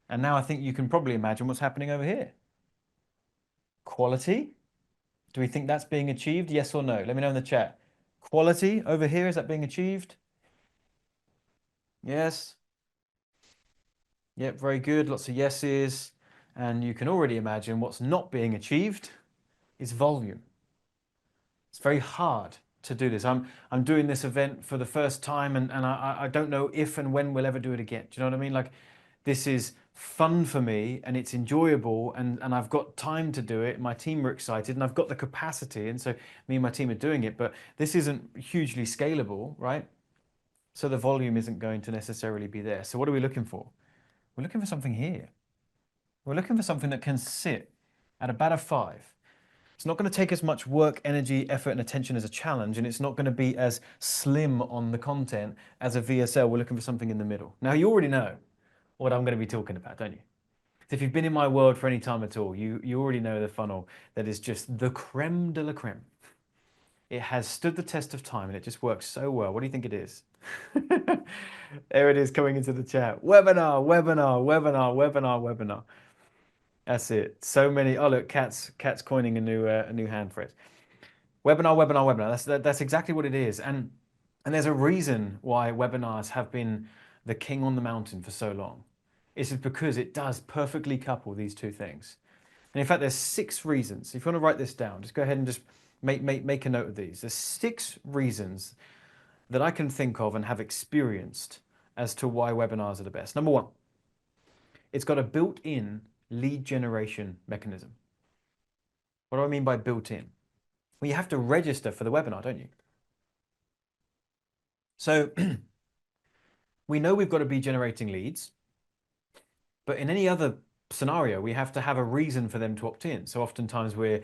And now I think you can probably imagine what's happening over here. Quality, do we think that's being achieved? Yes or no? Let me know in the chat. Quality over here, is that being achieved? Yes. Yep, very good. Lots of yeses. And you can already imagine what's not being achieved is volume. It's very hard to do this. I'm doing this event for the first time and I don't know if and when we'll ever do it again. Do you know what I mean? Like this is fun for me and it's enjoyable and I've got time to do it. My team are excited and I've got the capacity. And so me and my team are doing it, but this isn't hugely scalable, right? So the volume isn't going to necessarily be there. So what are we looking for? We're looking for something here. We're looking for something that can sit at about a 5. It's not going to take as much work, energy, effort, and attention as a challenge, and it's not going to be as slim on the content as a VSL. We're looking for something in the middle. Now, you already know what I'm going to be talking about, don't you? So if you've been in my world for any time at all, you already know the funnel that is just the creme de la creme. It has stood the test of time and it just works so well. What do you think it is? There it is coming into the chat. Webinar, webinar, webinar, webinar, webinar. That's it. So many. Oh look, Cat's coining a new hand phrase. Webinar, webinar, webinar. That's exactly what it is. And there's a reason why webinars have been the king on the mountain for so long. It's because it does perfectly couple these two things. And in fact, there's 6 reasons. If you want to write this down, just go ahead and just make a note of these. There's 6 reasons that I can think of and have experienced as to why webinars are the best. Number one, it's got a built-in lead generation mechanism. What do I mean by built-in? Well, you have to register for the webinar, don't you? So we know we've got to be generating leads, but in any other scenario, we have to have a reason for them to opt in. So oftentimes we're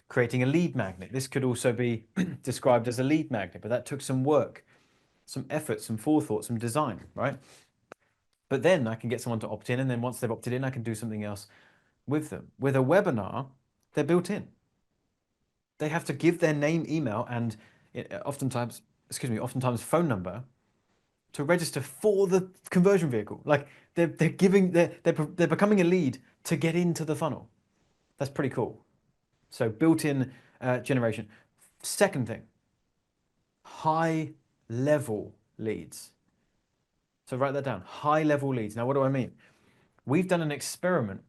creating a lead magnet. This could also be described as a lead magnet, but that took some work, some effort, some forethought, some design, right? But then I can get someone to opt in, and then once they've opted in, I can do something else with them. With a webinar, they're built in. They have to give their name, email, and oftentimes, oftentimes phone number to register for the conversion vehicle. Like they're becoming a lead to get into the funnel. That's pretty cool. So built-in generation. Second thing, high level leads. So write that down. High level leads. Now, what do I mean? We've done an experiment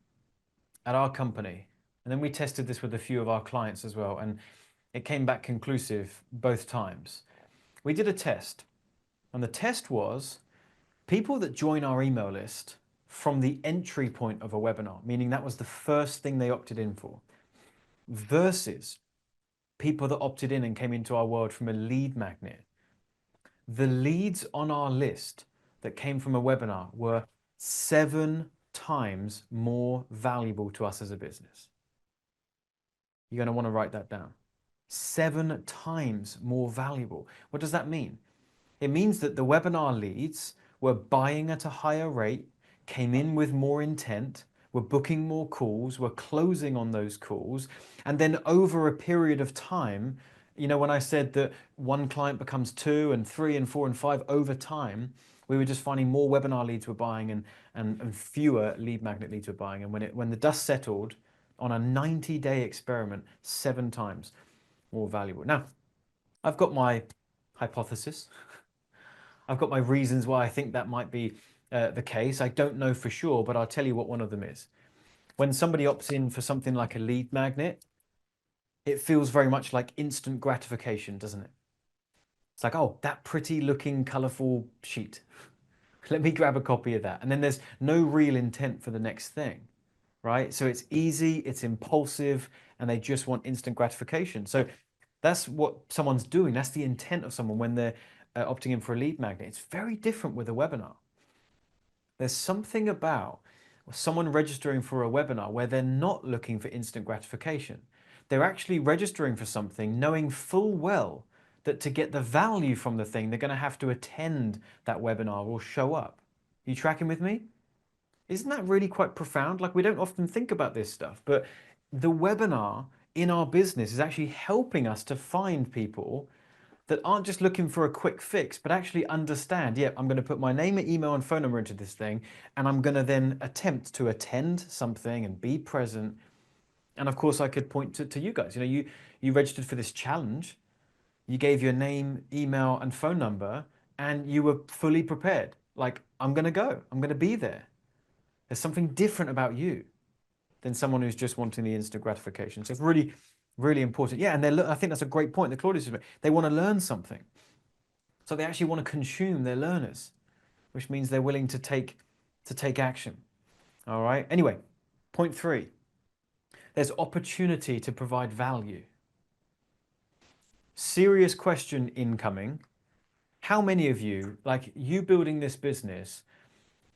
at our company, and then we tested this with a few of our clients as well, and it came back conclusive both times. We did a test, and the test was people that join our email list from the entry point of a webinar, meaning that was the first thing they opted in for, versus people that opted in and came into our world from a lead magnet. The leads on our list that came from a webinar were 7 times more valuable to us as a business. You're going to want to write that down. 7 times more valuable. What does that mean? It means that the webinar leads were buying at a higher rate, came in with more intent, were booking more calls, were closing on those calls, and then over a period of time, when I said that one client becomes 2 and 3 and 4 and 5 over time, we were just finding more webinar leads were buying and fewer lead magnet leads were buying. And when the dust settled on a 90-day experiment, 7 times more valuable. Now, I've got my hypothesis. I've got my reasons why I think that might be the case. I don't know for sure, but I'll tell you what one of them is. When somebody opts in for something like a lead magnet, it feels very much like instant gratification, doesn't it? It's like, oh, that pretty looking colorful sheet. Let me grab a copy of that. And then there's no real intent for the next thing, right? So it's easy, it's impulsive, and they just want instant gratification. So that's what someone's doing. That's the intent of someone when they're opting in for a lead magnet. It's very different with a webinar. There's something about someone registering for a webinar where they're not looking for instant gratification. They're actually registering for something knowing full well that to get the value from the thing, they're going to have to attend that webinar or show up. You tracking with me? Isn't that really quite profound? Like, we don't often think about this stuff, but the webinar in our business is actually helping us to find people that aren't just looking for a quick fix, but actually understand, yeah, I'm going to put my name, email, and phone number into this thing, and I'm going to then attempt to attend something and be present. And of course, I could point to you guys. You registered for this challenge, you gave your name, email, and phone number, and you were fully prepared. Like, I'm going to go, I'm going to be there. There's something different about you than someone who's just wanting the instant gratification. So it's really, really important. Yeah, and I think that's a great point that Claudius made. They want to learn something. So they actually want to consume their learners, which means they're willing to take action. All right. Anyway, point 3. There's opportunity to provide value. Serious question incoming. How many of you, like you building this business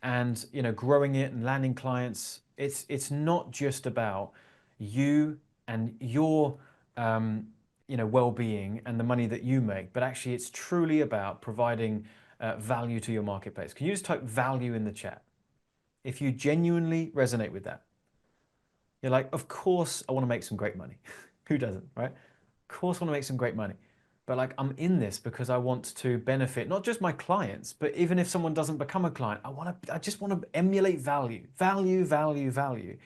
and growing it and landing clients, it's not just about you and your well-being and the money that you make, but actually it's truly about providing value to your marketplace. Can you just type value in the chat if you genuinely resonate with that? You're like, of course I want to make some great money. Who doesn't, right? Of course I want to make some great money. But like, I'm in this because I want to benefit not just my clients, but even if someone doesn't become a client, I just want to emulate value, value, value, value.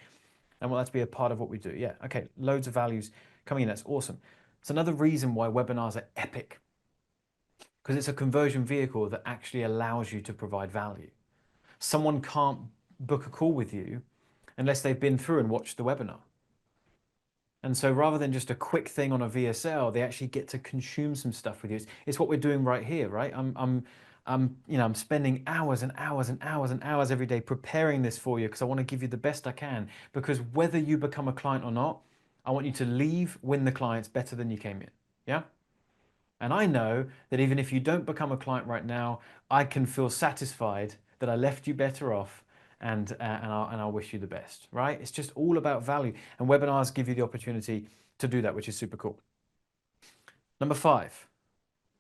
And want that to be a part of what we do. Yeah, okay, loads of values coming in. That's awesome. It's another reason why webinars are epic, because it's a conversion vehicle that actually allows you to provide value. Someone can't book a call with you unless they've been through and watched the webinar. And so rather than just a quick thing on a VSL, they actually get to consume some stuff with you. It's what we're doing right here, right? I'm spending hours and hours and hours and hours every day preparing this for you because I want to give you the best I can. Because whether you become a client or not, I want you to leave, win the clients better than you came in. Yeah? And I know that even if you don't become a client right now, I can feel satisfied that I left you better off and I'll wish you the best, right? It's just all about value. And webinars give you the opportunity to do that, which is super cool. Number five.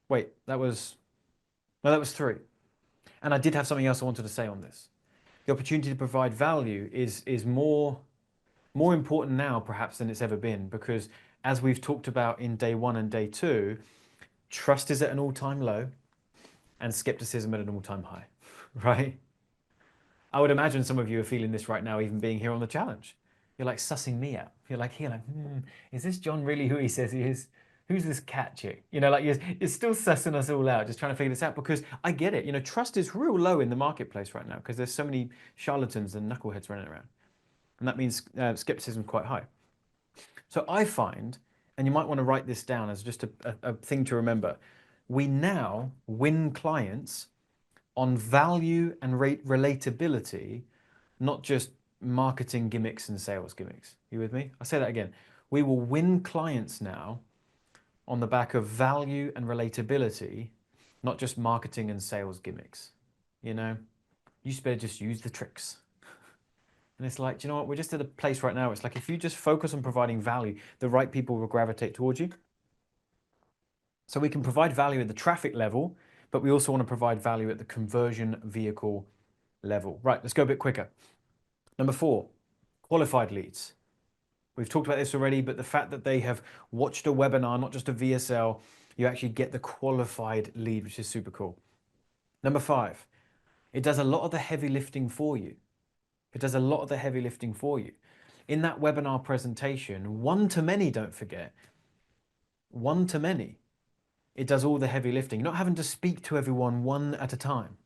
Wait, that was three. And I did have something else I wanted to say on this. The opportunity to provide value is more important now perhaps than it's ever been because as we've talked about in day one and day two, trust is at an all-time low and skepticism at an all-time high, right? I would imagine some of you are feeling this right now, even being here on the challenge. You're like sussing me out. You're like, is this John really who he says he is? Who's this cat chick? Like you're still sussing us all out, just trying to figure this out because I get it. Trust is real low in the marketplace right now because there's so many charlatans and knuckleheads running around. And that means skepticism is quite high. So I find, and you might want to write this down as just a thing to remember, we now win clients on value and relatability, not just marketing gimmicks and sales gimmicks. You with me? I'll say that again. We will win clients now on the back of value and relatability, not just marketing and sales gimmicks. You know, you better just use the tricks. And it's like, do you know what? We're just at a place right now. It's like if you just focus on providing value, the right people will gravitate towards you. So we can provide value at the traffic level, but we also want to provide value at the conversion vehicle level. Right, let's go a bit quicker. Number four, qualified leads. We've talked about this already, but the fact that they have watched a webinar, not just a VSL, you actually get the qualified lead, which is super cool. Number five, it does a lot of the heavy lifting for you. It does a lot of the heavy lifting for you. In that webinar presentation, one to many, don't forget, one to many, it does all the heavy lifting. You're not having to speak to everyone one at a time,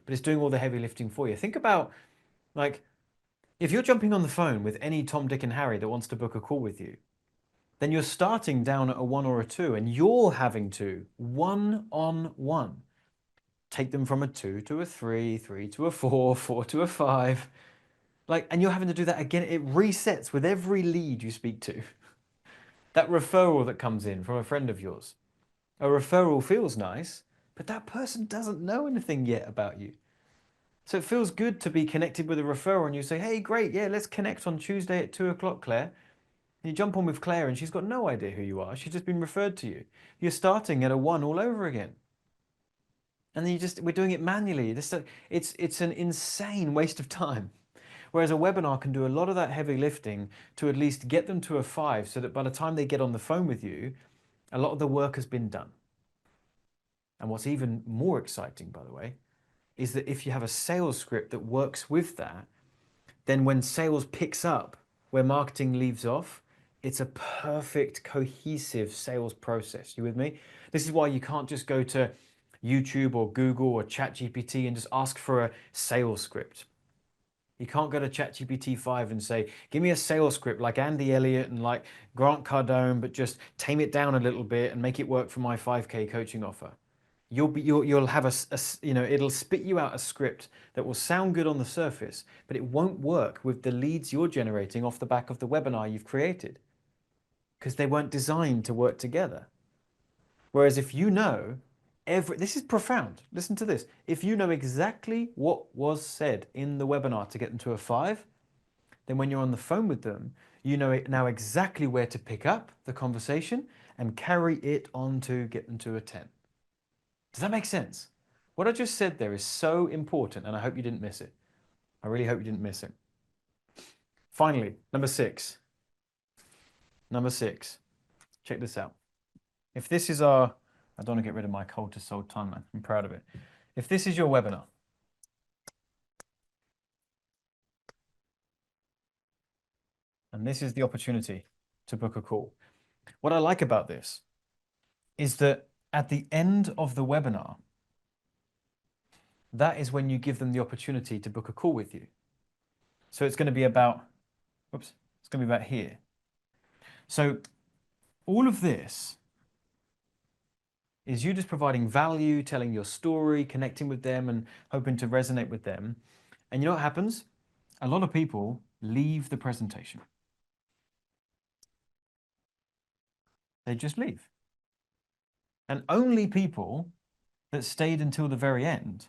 but it's doing all the heavy lifting for you. Think about like if you're jumping on the phone with any Tom, Dick, and Harry that wants to book a call with you, then you're starting down at a one or a two, and you're having to one on one take them from a two to a three, three to a four, four to a five. And you're having to do that again. It resets with every lead you speak to. That referral that comes in from a friend of yours. A referral feels nice, but that person doesn't know anything yet about you. So it feels good to be connected with a referral and you say, hey, great, yeah, let's connect on Tuesday at 2 o'clock, Claire. And you jump on with Claire and she's got no idea who you are. She's just been referred to you. You're starting at a one all over again. And then we're doing it manually. It's an insane waste of time. Whereas a webinar can do a lot of that heavy lifting to at least get them to a five so that by the time they get on the phone with you, a lot of the work has been done. And what's even more exciting, by the way, is that if you have a sales script that works with that, then when sales picks up where marketing leaves off, it's a perfect cohesive sales process. You with me? This is why you can't just go to YouTube or Google or ChatGPT and just ask for a sales script. You can't go to ChatGPT 5 and say, give me a sales script like Andy Elliott and like Grant Cardone, but just tame it down a little bit and make it work for my 5K coaching offer. You'll have it'll spit you out a script that will sound good on the surface, but it won't work with the leads you're generating off the back of the webinar you've created because they weren't designed to work together. Whereas if you know this is profound. Listen to this. If you know exactly what was said in the webinar to get them to a five, then when you're on the phone with them, you know now exactly where to pick up the conversation and carry it on to get them to a 10. Does that make sense? What I just said there is so important, and I hope you didn't miss it. I really hope you didn't miss it. Finally, number six. Number six. Check this out. If this is I don't want to get rid of my cold to sold timeline. I'm proud of it. If this is your webinar, and this is the opportunity to book a call, what I like about this is that at the end of the webinar, that is when you give them the opportunity to book a call with you. So it's going to be about, oops, it's going to be about here. So all of this is you just providing value, telling your story, connecting with them, and hoping to resonate with them. And you know what happens? A lot of people leave the presentation. They just leave. And only people that stayed until the very end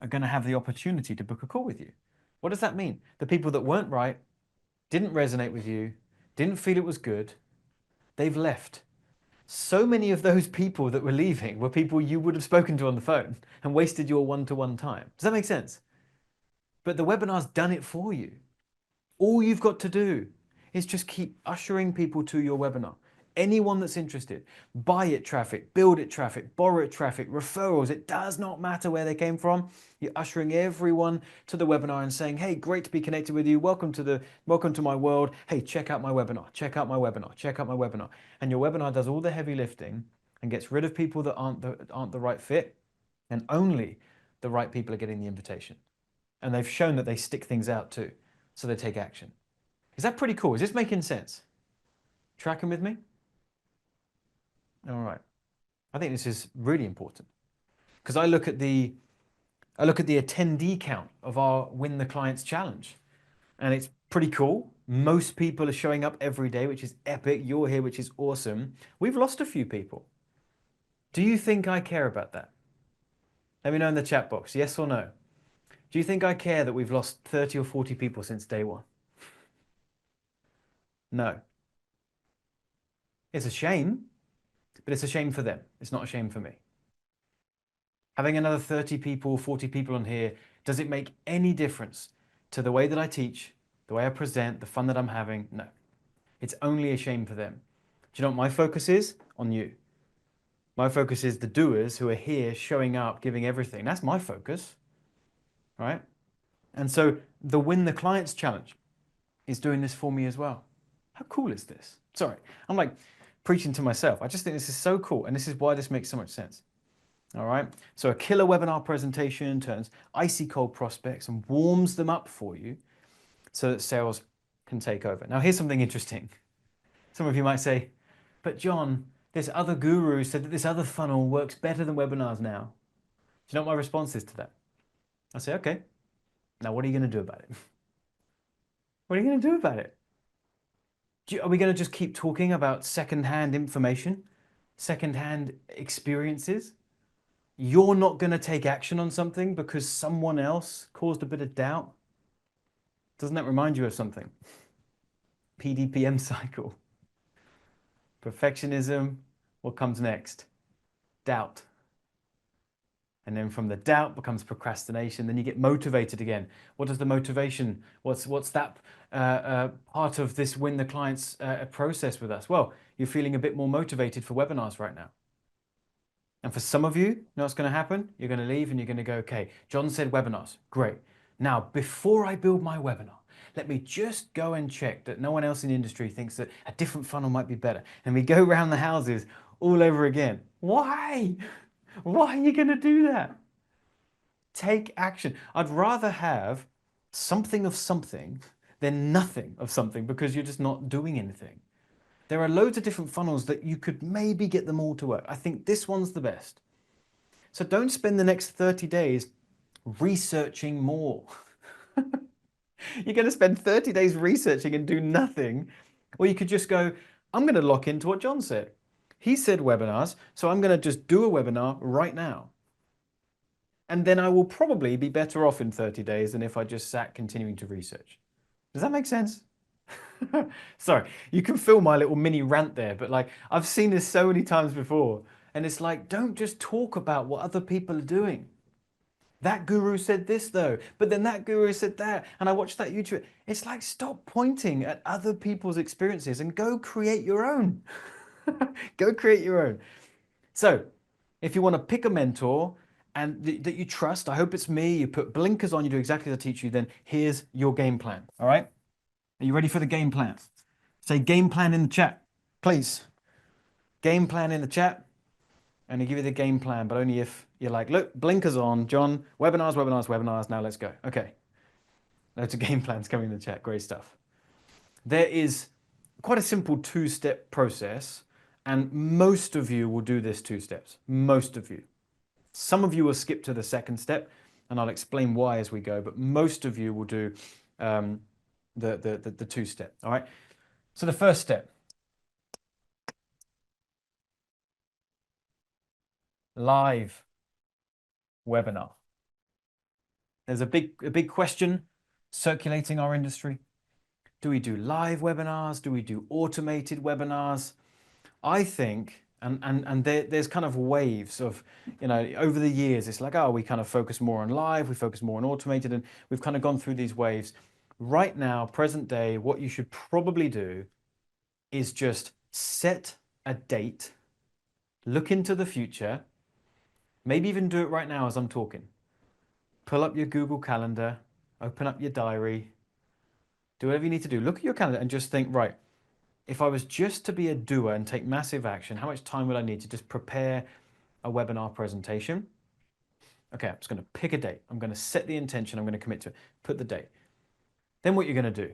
are going to have the opportunity to book a call with you. What does that mean? The people that weren't right, didn't resonate with you, didn't feel it was good, they've left. So many of those people that were leaving were people you would have spoken to on the phone and wasted your one-to-one time. Does that make sense? But the webinar's done it for you. All you've got to do is just keep ushering people to your webinar. Anyone that's interested, buy it traffic, build it traffic, borrow it traffic, referrals, it does not matter where they came from. You're ushering everyone to the webinar and saying, hey, great to be connected with you. Welcome to my world. Hey, check out my webinar, check out my webinar, check out my webinar. And your webinar does all the heavy lifting and gets rid of people that aren't the right fit. And only the right people are getting the invitation. And they've shown that they stick things out too. So they take action. Is that pretty cool? Is this making sense? Tracking with me? All right. I think this is really important because I look at the attendee count of our Win the Clients challenge, and it's pretty cool. Most people are showing up every day, which is epic. You're here, which is awesome. We've lost a few people. Do you think I care about that? Let me know in the chat box, yes or no. Do you think I care that we've lost 30 or 40 people since day one? No. It's a shame, but it's a shame for them. It's not a shame for me. Having another 30 people, 40 people on here, does it make any difference to the way that I teach, the way I present, the fun that I'm having? No. It's only a shame for them. Do you know what my focus is? On you. My focus is the doers who are here, showing up, giving everything. That's my focus, right? And so the Win the Clients challenge is doing this for me as well. How cool is this? Sorry, I'm like preaching to myself. I just think this is so cool, and this is why this makes so much sense. All right. So a killer webinar presentation turns icy cold prospects and warms them up for you so that sales can take over. Now, here's something interesting. Some of you might say, but John, this other guru said that this other funnel works better than webinars now. Do you know what my response is to that? I say, okay, now what are you going to do about it? What are you going to do about it? Are we going to just keep talking about secondhand information, secondhand experiences? You're not going to take action on something because someone else caused a bit of doubt? Doesn't that remind you of something? PDPM cycle. Perfectionism. What comes next? Doubt. And then from the doubt becomes procrastination. Then you get motivated again. What is the motivation? What's that part of this Win the Clients process with us? Well, you're feeling a bit more motivated for webinars right now. And for some of you, you know what's going to happen? You're going to leave and you're going to go, okay, John said webinars. Great. Now, before I build my webinar, let me just go and check that no one else in the industry thinks that a different funnel might be better. And we go around the houses all over again. Why? Why are you going to do that? Take action. I'd rather have something of something than nothing of something because you're just not doing anything. There are loads of different funnels that you could maybe get them all to work. I think this one's the best. So don't spend the next 30 days researching more. You're going to spend 30 days researching and do nothing. Or you could just go, I'm going to lock into what John said. He said webinars, so I'm going to just do a webinar right now. And then I will probably be better off in 30 days than if I just sat continuing to research. Does that make sense? Sorry, you can feel my little mini rant there, but like I've seen this so many times before. And it's like, don't just talk about what other people are doing. That guru said this though, but then that guru said that, and I watched that YouTube. It's like, stop pointing at other people's experiences and go create your own. Go create your own. So if you want to pick a mentor and that you trust, I hope it's me, you put blinkers on, you do exactly as I teach you, then here's your game plan, all right? Are you ready for the game plan? Say game plan in the chat, please. Game plan in the chat. And I give you the game plan, but only if you're like, look, blinkers on, John, webinars, webinars, webinars. Now let's go. Okay. Loads of game plans coming in the chat. Great stuff. There is quite a simple two-step process, and most of you will do this two steps. Most of you. Some of you will skip to the second step, and I'll explain why as we go, but most of you will do um, the two-step. All right. So the first step, live webinar. There's a big question circulating our industry. Do we do live webinars? Do we do automated webinars? I think, and there's kind of waves of, over the years, it's like, oh, we kind of focus more on live, we focus more on automated, and we've kind of gone through these waves. Right now, present day, what you should probably do is just set a date, look into the future, maybe even do it right now as I'm talking. Pull up your Google Calendar, open up your diary, do whatever you need to do. Look at your calendar and just think, right, if I was just to be a doer and take massive action, how much time would I need to just prepare a webinar presentation? Okay, I'm just going to pick a date. I'm going to set the intention. I'm going to commit to it. Put the date. Then what you're going to do,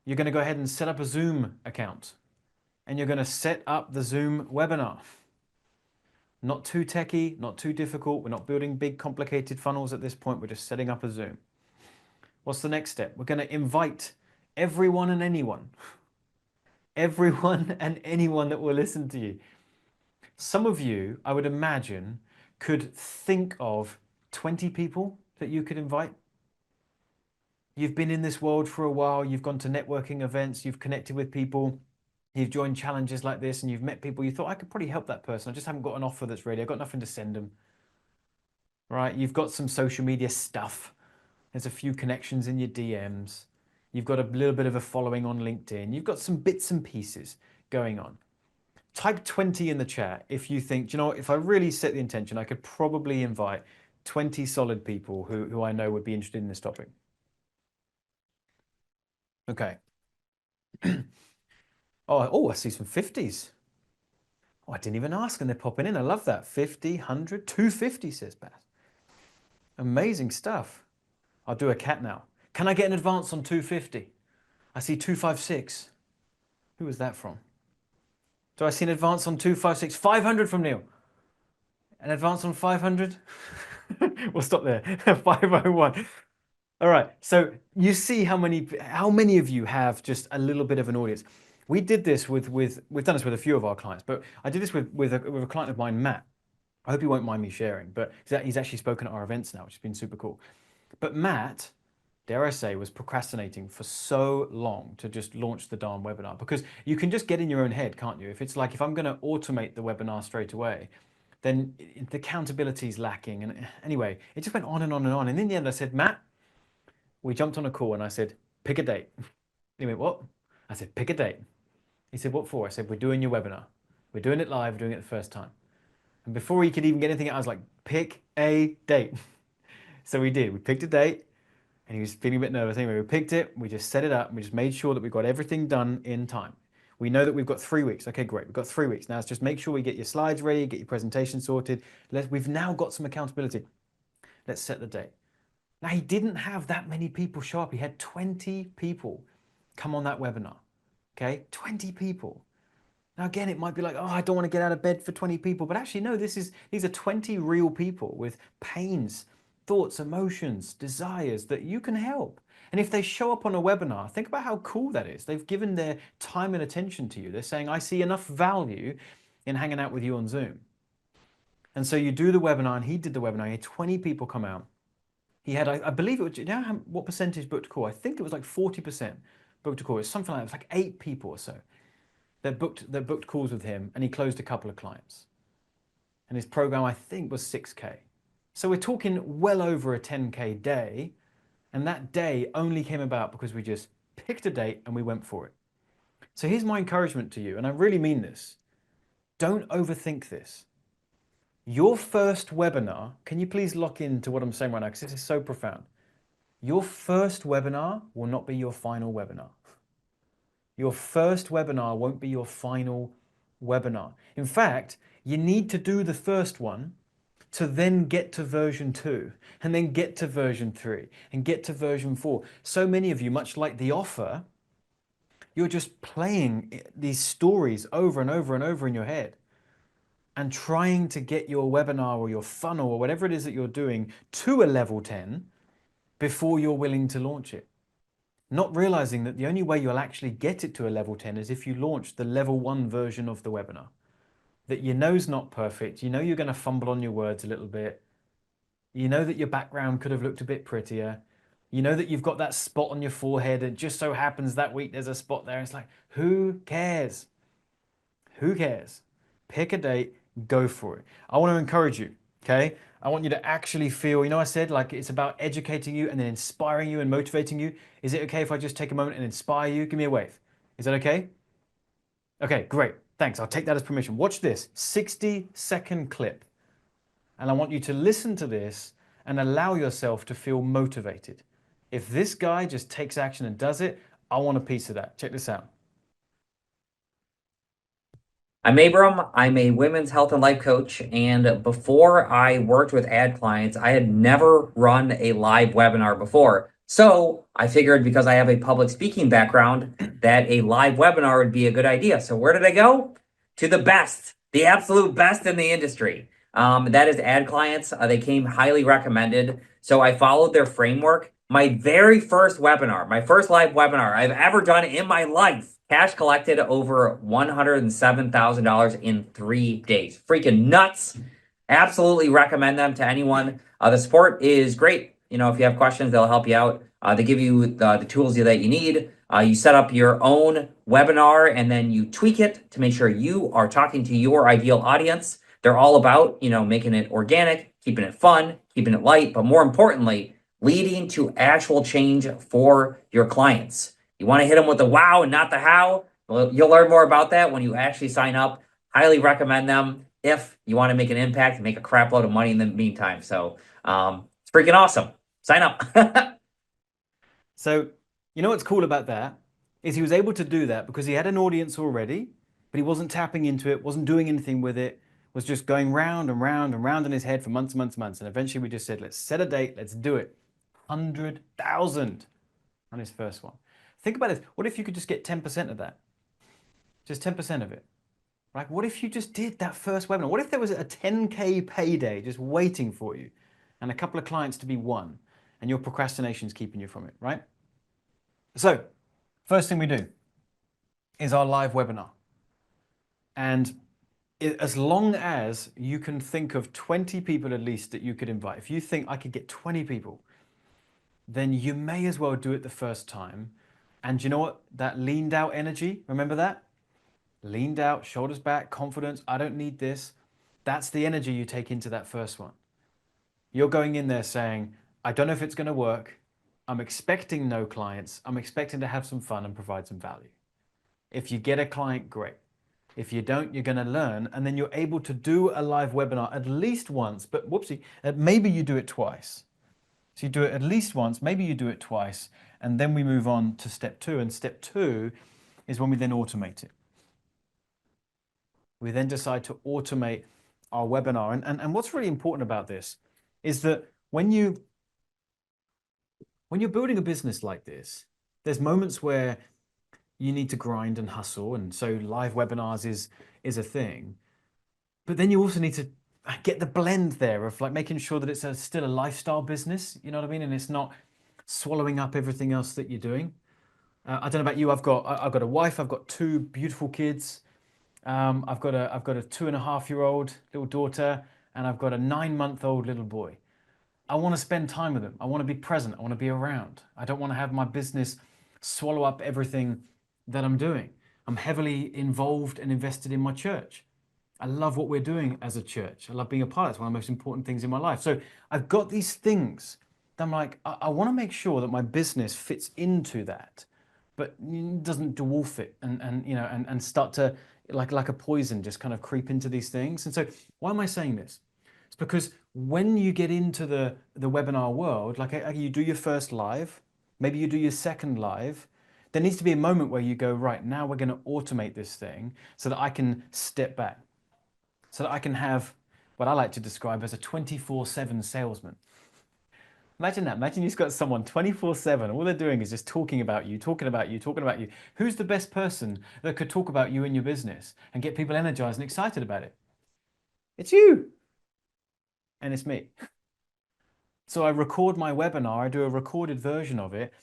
you're going to go ahead and set up a Zoom account, and you're going to set up the Zoom webinar. Not too techy, not too difficult. We're not building big complicated funnels at this point. We're just setting up a Zoom. What's the next step? We're going to invite everyone and anyone. Everyone and anyone that will listen to you. Some of you, I would imagine, could think of 20 people that you could invite. You've been in this world for a while, you've gone to networking events, you've connected with people, you've joined challenges like this, and you've met people. You thought, I could probably help that person. I just haven't got an offer that's ready. I've got nothing to send them. Right? You've got some social media stuff. There's a few connections in your DMs. You've got a little bit of a following on LinkedIn. You've got some bits and pieces going on. Type 20 in the chat if you think, you know what, if I really set the intention, I could probably invite 20 solid people who I know would be interested in this topic. Okay. Oh, I see some 50s. Oh, I didn't even ask and they're popping in. I love that. 50, 100, 250 says Beth. Amazing stuff. I'll do a cat now. Can I get an advance on 250? I see 256. Who was that from? Do I see an advance on 256? 500 from Neil. An advance on 500? We'll stop there. 501. All right. So you see how many of you have just a little bit of an audience. We did this with we've done this with a few of our clients, but I did this with a client of mine, Matt. I hope you won't mind me sharing, but he's actually spoken at our events now, which has been super cool. But Matt, dare I say, was procrastinating for so long to just launch the darn webinar, because you can just get in your own head, can't you? If it's like, if I'm going to automate the webinar straight away, then the accountability is lacking. And anyway, it just went on and on and on. And in the end, I said, Matt, we jumped on a call and I said, pick a date. He went, what? I said, pick a date. He said, what for? I said, we're doing your webinar. We're doing it live, we're doing it the first time. And before he could even get anything out, I was like, pick a date. So we did. We picked a date and he was feeling a bit nervous. Anyway, we picked it, we just set it up, and we just made sure that we got everything done in time. We know that we've got 3 weeks. Okay, great. We've got 3 weeks. Now it's just make sure we get your slides ready, get your presentation sorted. We've now got some accountability. Let's set the date. Now, he didn't have that many people show up. He had 20 people come on that webinar. Okay, 20 people. Now, again, it might be like, oh, I don't want to get out of bed for 20 people. But actually, no, these are 20 real people with pains, thoughts, emotions, desires that you can help. And if they show up on a webinar, think about how cool that is. They've given their time and attention to you. They're saying, I see enough value in hanging out with you on Zoom. And so you do the webinar, and he did the webinar. He had 20 people come out. He had, I believe it was, you know what percentage booked a call? I think it was like 40% booked a call. It's something like that. It was like 8 people or so that booked calls with him, and he closed a couple of clients. And his program, I think, was 6K. So we're talking well over a 10K day. And that day only came about because we just picked a date and we went for it. So here's my encouragement to you, and I really mean this. Don't overthink this. Your first webinar, can you please lock into what I'm saying right now? Because this is so profound. Your first webinar will not be your final webinar. Your first webinar won't be your final webinar. In fact, you need to do the first one to then get to version 2, and then get to version 3, and get to version 4. So many of you, much like the offer, You're just playing these stories over and over and over in your head and trying to get your webinar or your funnel or whatever it is that you're doing to a level 10 before you're willing to launch it. Not realizing that the only way you'll actually get it to a level 10 is if you launch the level 1 version of the webinar. That you know's not perfect, you know you're going to fumble on your words a little bit, you know that your background could have looked a bit prettier, you know that you've got that spot on your forehead and just so happens that week there's a spot there. It's like, who cares? Who cares? Pick a date, go for it. I want to encourage you, okay? I want you to actually feel, I said like it's about educating you and then inspiring you and motivating you. Is it okay if I just take a moment and inspire you? Give me a wave. Is that okay? Okay, great. Thanks. I'll take that as permission. Watch this 60-second clip. And I want you to listen to this and allow yourself to feel motivated. If this guy just takes action and does it, I want a piece of that. Check this out. I'm Abram. I'm a women's health and life coach. And before I worked with ad clients, I had never run a live webinar before. So I figured because I have a public speaking background, that a live webinar would be a good idea. So where did I go? To the best, the absolute best in the industry. That is ad clients. They came highly recommended. So I followed their framework. My very first webinar, my first live webinar I've ever done in my life, cash collected over $107,000 in 3 days. Freaking nuts. Absolutely recommend them to anyone. The support is great. If you have questions, they'll help you out. They give you the tools that you need. You set up your own webinar and then you tweak it to make sure you are talking to your ideal audience. They're all about, making it organic, keeping it fun, keeping it light, but more importantly, leading to actual change for your clients. You want to hit them with the wow and not the how? Well, you'll learn more about that when you actually sign up. Highly recommend them if you want to make an impact and make a crap load of money in the meantime. So it's freaking awesome. Sign up. So, what's cool about that is he was able to do that because he had an audience already, but he wasn't tapping into it, wasn't doing anything with it, was just going round and round and round in his head for months and months and months. And eventually we just said, let's set a date, let's do it. 100,000 on his first one. Think about this. What if you could just get 10% of that? Just 10% of it. Like, what if you just did that first webinar? What if there was a 10K payday just waiting for you and a couple of clients to be won and your procrastination's keeping you from it, right? So, first thing we do is our live webinar. And as long as you can think of 20 people at least that you could invite, if you think I could get 20 people, then you may as well do it the first time. And you know what? That leaned out energy, remember that? Leaned out, shoulders back, confidence, I don't need this. That's the energy you take into that first one. You're going in there saying, I don't know if it's going to work. I'm expecting no clients. I'm expecting to have some fun and provide some value. If you get a client, great. If you don't, you're going to learn, and then you're able to do a live webinar at least once, but whoopsie, maybe you do it twice. So you do it at least once, maybe you do it twice, and then we move on to step 2. And step 2 is when we then automate it. We then decide to automate our webinar. And what's really important about this is that when you're building a business like this, there's moments where you need to grind and hustle. And so live webinars is a thing. But then you also need to get the blend there of like making sure that it's still a lifestyle business, you know what I mean? And it's not swallowing up everything else that you're doing. I don't know about you. I've got a wife. I've got 2 beautiful kids. I've got a 2.5-year-old little daughter, and I've got a 9-month-old little boy. I want to spend time with them. I want to be present. I want to be around. I don't want to have my business swallow up everything that I'm doing. I'm heavily involved and invested in my church. I love what we're doing as a church. I love being a part of it. It's one of the most important things in my life. So I've got these things that I'm like, I want to make sure that my business fits into that, but doesn't dwarf it and start to like a poison just kind of creep into these things. And so why am I saying this? It's because when you get into the webinar world, like you do your first live, maybe you do your second live, there needs to be a moment where you go, right, now we're going to automate this thing so that I can step back, so that I can have what I like to describe as a 24/7 salesman. Imagine that. Imagine you've got someone 24/7. All they're doing is just talking about you, talking about you, talking about you. Who's the best person that could talk about you and your business and get people energized and excited about it? It's you. And it's me. So I record my webinar, I do a recorded version of it,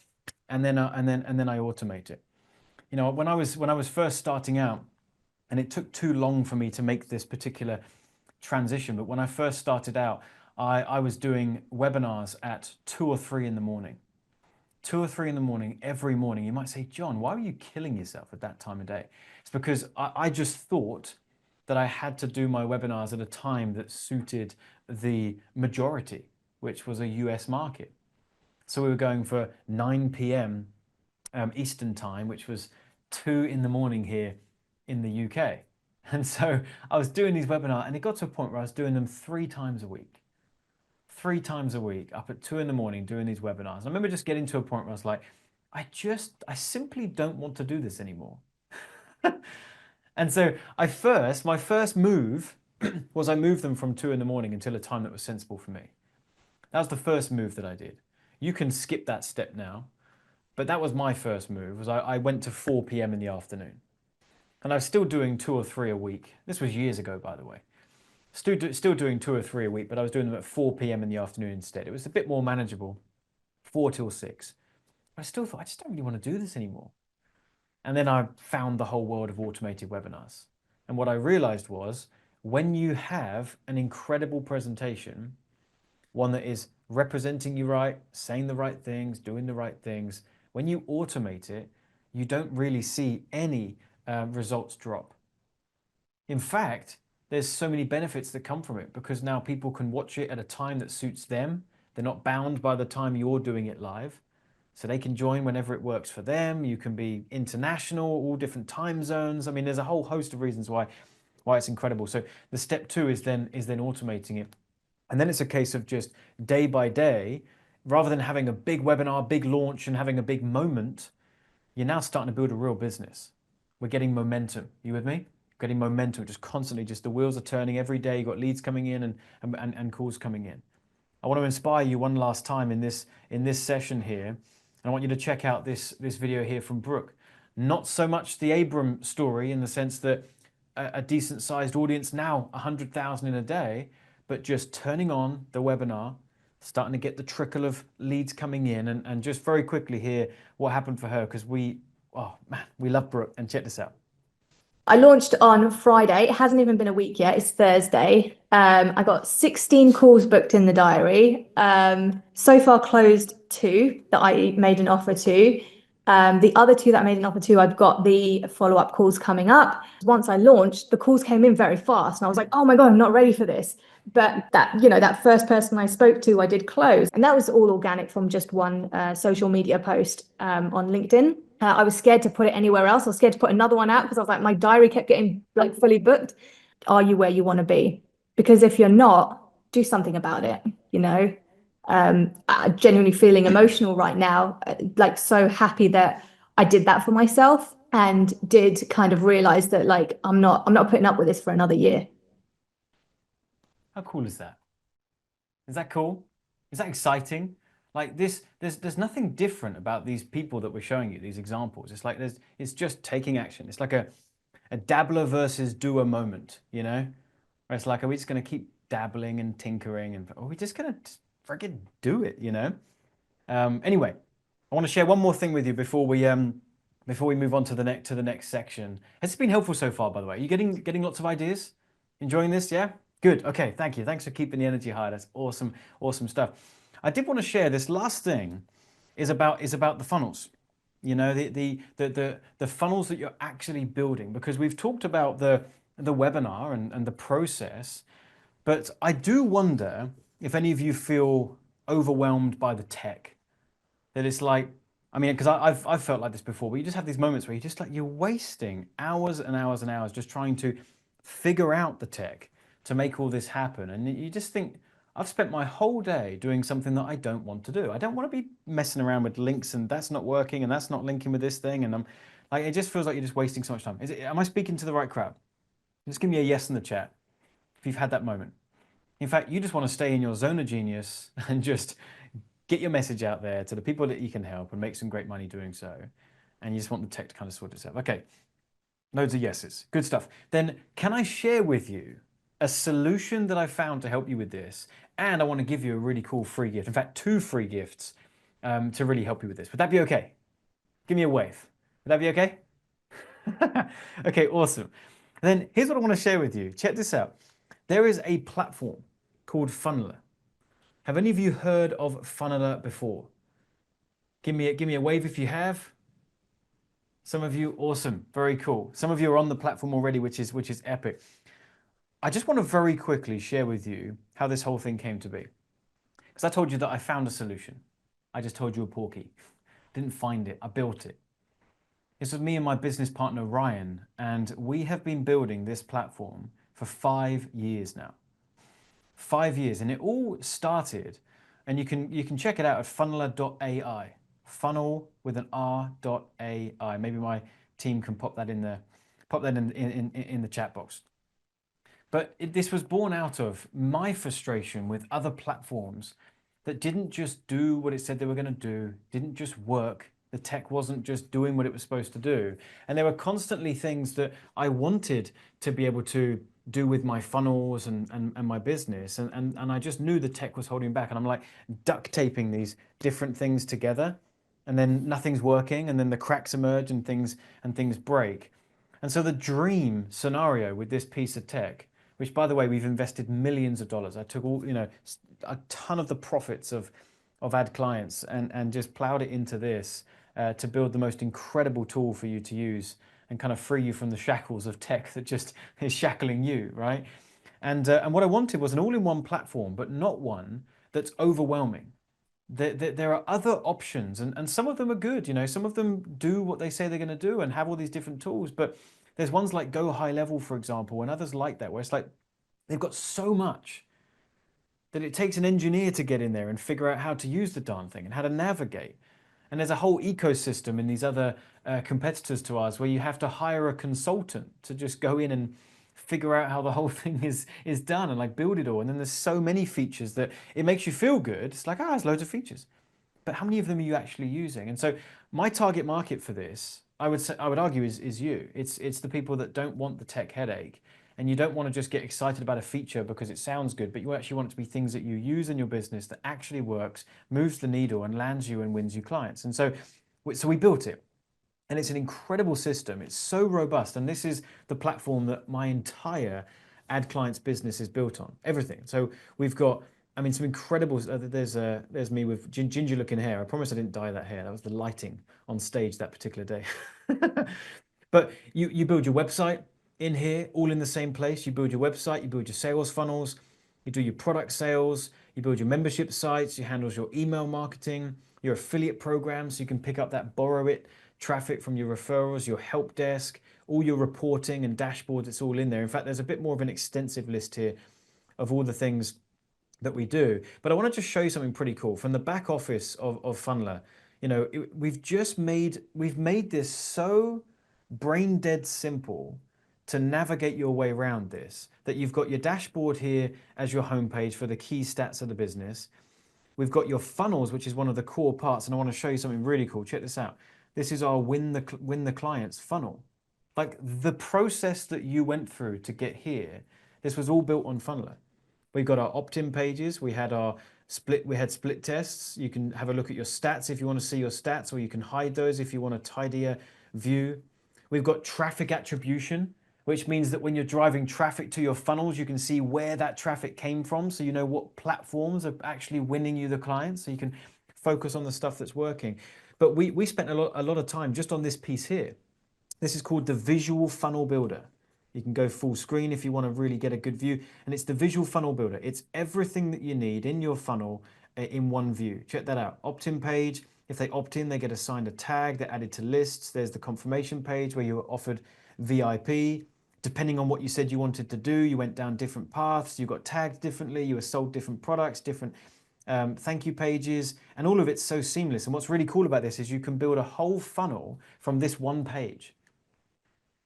and then I automate it. You know, when I was first starting out, and it took too long for me to make this particular transition, but when I first started out, I was doing webinars at 2 or 3 in the morning. 2 or 3 in the morning, every morning. You might say, John, why were you killing yourself at that time of day? It's because I just thought that I had to do my webinars at a time that suited the majority, which was a US market. So we were going for 9 p.m. Eastern time, which was 2 in the morning here in the UK. And so I was doing these webinars, and it got to a point where I was doing them 3 times a week. 3 times a week, up at 2 in the morning, doing these webinars. And I remember just getting to a point where I was like, I simply don't want to do this anymore. And so my first move was I moved them from 2 in the morning until a time that was sensible for me. That was the first move that I did. You can skip that step now, but that was my first move. Was I went to 4 p.m. in the afternoon, and I was still doing 2 or 3 a week. This was years ago, by the way. Still doing 2 or 3 a week, but I was doing them at 4 p.m. in the afternoon instead. It was a bit more manageable, 4 till 6. But I still thought I just don't really want to do this anymore. And then I found the whole world of automated webinars. And what I realized was when you have an incredible presentation, one that is representing you right, saying the right things, doing the right things, when you automate it, you don't really see any results drop. In fact, there's so many benefits that come from it because now people can watch it at a time that suits them. They're not bound by the time you're doing it live. So they can join whenever it works for them. You can be international, all different time zones. I mean, there's a whole host of reasons why it's incredible. So the step 2 is then automating it. And then it's a case of just day by day, rather than having a big webinar, big launch, and having a big moment, you're now starting to build a real business. We're getting momentum. You with me? Getting momentum, just constantly, just the wheels are turning every day. You've got leads coming in and calls coming in. I want to inspire you one last time in this session here. And I want you to check out this video here from Brooke. Not so much the Abram story in the sense that a decent sized audience now, 100,000 in a day, but just turning on the webinar, starting to get the trickle of leads coming in, and just very quickly here what happened for her, because we love Brooke. And check this out. I launched on Friday. It hasn't even been a week yet. It's Thursday. I got 16 calls booked in the diary. So far closed 2 that I made an offer to. The other 2 that I made an offer to, I've got the follow-up calls coming up. Once I launched, the calls came in very fast, and I was like, oh my God, I'm not ready for this. But that first person I spoke to, I did close. And that was all organic from just one social media post on LinkedIn. I was scared to put it anywhere else. I was scared to put another one out because I was like, my diary kept getting like fully booked. Are you where you want to be? Because if you're not, do something about it. I'm genuinely feeling emotional right now, like so happy that I did that for myself and did kind of realize that like I'm not putting up with this for another year. How cool is that? Is that cool? Is that exciting? Like this, there's nothing different about these people that we're showing you, these examples. It's like it's just taking action. It's like a dabbler versus doer moment, Where it's like, are we just going to keep dabbling and tinkering, and are we just going to freaking do it, Anyway, I want to share one more thing with you before we move on to the next section. Has it been helpful so far, by the way? Are you getting lots of ideas? Enjoying this? Yeah? Good. Okay, thank you. Thanks for keeping the energy high. That's awesome, awesome stuff. I did want to share this last thing is about the funnels. The funnels that you're actually building, because we've talked about the webinar and the process, but I do wonder if any of you feel overwhelmed by the tech. That it's like, I mean, because I've felt like this before, but you just have these moments where you're wasting hours and hours and hours just trying to figure out the tech to make all this happen. And you just think, I've spent my whole day doing something that I don't want to do. I don't want to be messing around with links and that's not working and that's not linking with this thing. And I'm like, it just feels like you're just wasting so much time. Am I speaking to the right crowd? Just give me a yes in the chat if you've had that moment. In fact, you just want to stay in your zone of genius and just get your message out there to the people that you can help and make some great money doing so. And you just want the tech to kind of sort itself. Okay, loads of yeses. Good stuff. Then can I share with you a solution that I found to help you with this? And I want to give you a really cool free gift. In fact, 2 free gifts to really help you with this. Would that be okay? Give me a wave. Would that be okay? Okay, awesome. Then here's what I want to share with you. Check this out. There is a platform called Funneler. Have any of you heard of Funneler before? Give me a wave if you have. Some of you, awesome, very cool. Some of you are on the platform already, which is epic. I just want to very quickly share with you how this whole thing came to be. Because I told you that I found a solution. I just told you a porky. Didn't find it, I built it. This was me and my business partner, Ryan, and we have been building this platform for 5 years now. 5 years, and it all started, and you can check it out at funneler.ai. Funnel with an R.ai. Maybe my team can pop that in the chat box. But this was born out of my frustration with other platforms that didn't just do what it said they were going to do, didn't just work. The tech wasn't just doing what it was supposed to do. And there were constantly things that I wanted to be able to do with my funnels and my business. And I just knew the tech was holding back. And I'm like duct taping these different things together. And then nothing's working. And then the cracks emerge and things break. And so the dream scenario with this piece of tech, which by the way, we've invested millions of dollars. I took all, a ton of the profits of ad clients and just plowed it into this to build the most incredible tool for you to use and kind of free you from the shackles of tech that just is shackling you, right? And what I wanted was an all-in-one platform, but not one that's overwhelming. There are other options, and some of them are good. Some of them do what they say they're going to do and have all these different tools. But there's ones like Go High Level, for example, and others like that, where it's like they've got so much that it takes an engineer to get in there and figure out how to use the darn thing and how to navigate. And there's a whole ecosystem in these other competitors to ours where you have to hire a consultant to just go in and figure out how the whole thing is done and like build it all. And then there's so many features that it makes you feel good. It's like, there's loads of features. But how many of them are you actually using? And so my target market for this, I would argue is you. It's the people that don't want the tech headache. And you don't want to just get excited about a feature because it sounds good, but you actually want it to be things that you use in your business that actually works, moves the needle and lands you and wins you clients. And so we built it. And it's an incredible system. It's so robust. And this is the platform that my entire ad clients business is built on. Everything. So we've got, some incredible, there's me with ginger looking hair. I promise I didn't dye that hair. That was the lighting on stage that particular day. But you build your website in here, all in the same place. You build your website, you build your sales funnels, you do your product sales, you build your membership sites, you handle your email marketing, your affiliate programs, so you can pick up that borrow it traffic from your referrals, your help desk, all your reporting and dashboards, it's all in there. In fact, there's a bit more of an extensive list here of all the things that we do. But I want to just show you something pretty cool from the back office of Funneler. We've made this so brain dead simple to navigate your way around this, that you've got your dashboard here as your homepage for the key stats of the business. We've got your funnels, which is one of the core parts, and I want to show you something really cool. Check this out. This is our win the clients funnel. Like the process that you went through to get here, this was all built on Funneler. We've got our opt-in pages. We had split tests. You can have a look at your stats if you want to see your stats, or you can hide those if you want a tidier view. We've got traffic attribution, which means that when you're driving traffic to your funnels, you can see where that traffic came from. So you know what platforms are actually winning you the clients. So you can focus on the stuff that's working. But we spent a lot of time just on this piece here. This is called the Visual Funnel Builder. You can go full screen if you want to really get a good view. And it's the Visual Funnel Builder. It's everything that you need in your funnel in one view. Check that out. Opt-in page. If they opt in, they get assigned a tag. They're added to lists. There's the confirmation page where you were offered VIP. Depending on what you said you wanted to do, you went down different paths. You got tagged differently. You were sold different products, different thank you pages, and all of it's so seamless. And what's really cool about this is you can build a whole funnel from this one page.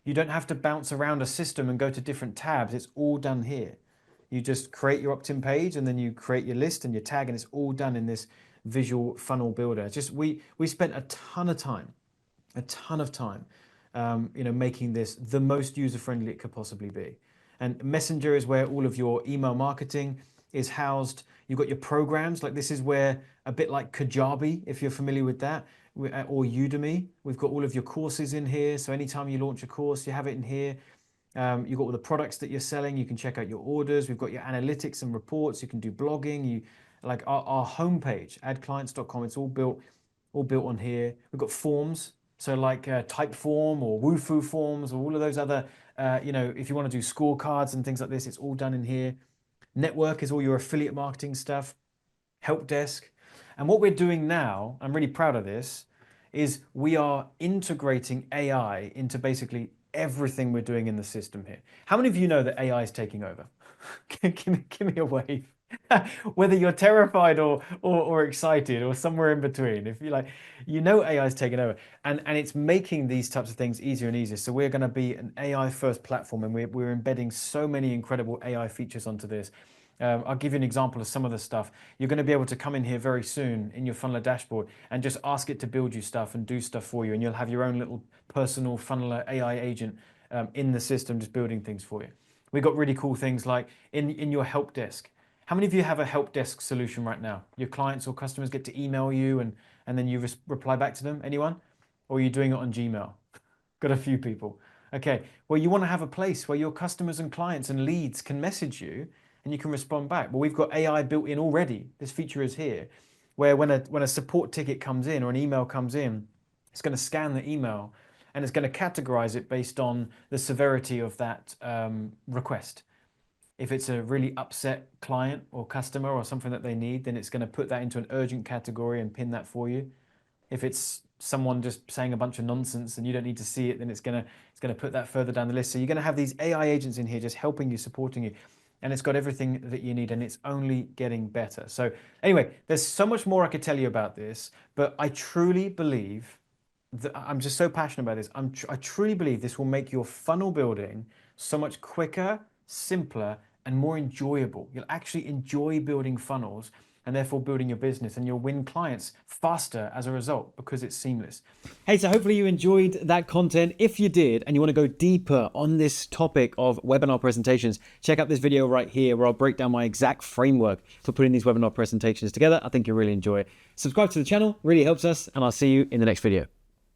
You don't have to bounce around a system and go to different tabs. It's all done here. You just create your opt-in page and then you create your list and your tag, and it's all done in this visual funnel builder. Just we spent a ton of time, making this the most user-friendly it could possibly be. And Messenger is where all of your email marketing is housed. You've got your programs, like this is where, a bit like Kajabi, if you're familiar with that, or Udemy, we've got all of your courses in here. So anytime you launch a course, you have it in here. You've got all the products that you're selling. You can check out your orders. We've got your analytics and reports. You can do blogging. Like our homepage, addclients.com. It's all built on here. We've got forms. So like Typeform or Woofu forms or all of those other, if you want to do scorecards and things like this, it's all done in here. Network is all your affiliate marketing stuff. Help desk. And what we're doing now, I'm really proud of this, is we are integrating AI into basically everything we're doing in the system here. How many of you know that AI is taking over? Give me a wave. Whether you're terrified or excited or somewhere in between, if you like, AI is taking over, and it's making these types of things easier and easier. So we're going to be an AI first platform, and we're embedding so many incredible AI features onto this. I'll give you an example of some of the stuff. You're going to be able to come in here very soon in your Funneler dashboard and just ask it to build you stuff and do stuff for you, and you'll have your own little personal Funneler AI agent in the system just building things for you. We've got really cool things like in your help desk. How many of you have a help desk solution right now? Your clients or customers get to email you and then you reply back to them? Anyone? Or are you doing it on Gmail? Got a few people. Okay, well, you want to have a place where your customers and clients and leads can message you and you can respond back. Well, we've got AI built in already. This feature is here, where when a support ticket comes in or an email comes in, it's going to scan the email and it's going to categorize it based on the severity of that request. If it's a really upset client or customer or something that they need, then it's going to put that into an urgent category and pin that for you. If it's someone just saying a bunch of nonsense and you don't need to see it, then it's going to put that further down the list. So you're going to have these AI agents in here just helping you, supporting you, and it's got everything that you need, and it's only getting better. So anyway, there's so much more I could tell you about this, but I truly believe that I'm just so passionate about this. I truly believe this will make your funnel building so much quicker, simpler, and more enjoyable. You'll actually enjoy building funnels and therefore building your business, and you'll win clients faster as a result because it's seamless. Hey, so hopefully you enjoyed that content. If you did and you want to go deeper on this topic of webinar presentations, check out this video right here where I'll break down my exact framework for putting these webinar presentations together. I think you'll really enjoy it. Subscribe to the channel, really helps us, and I'll see you in the next video.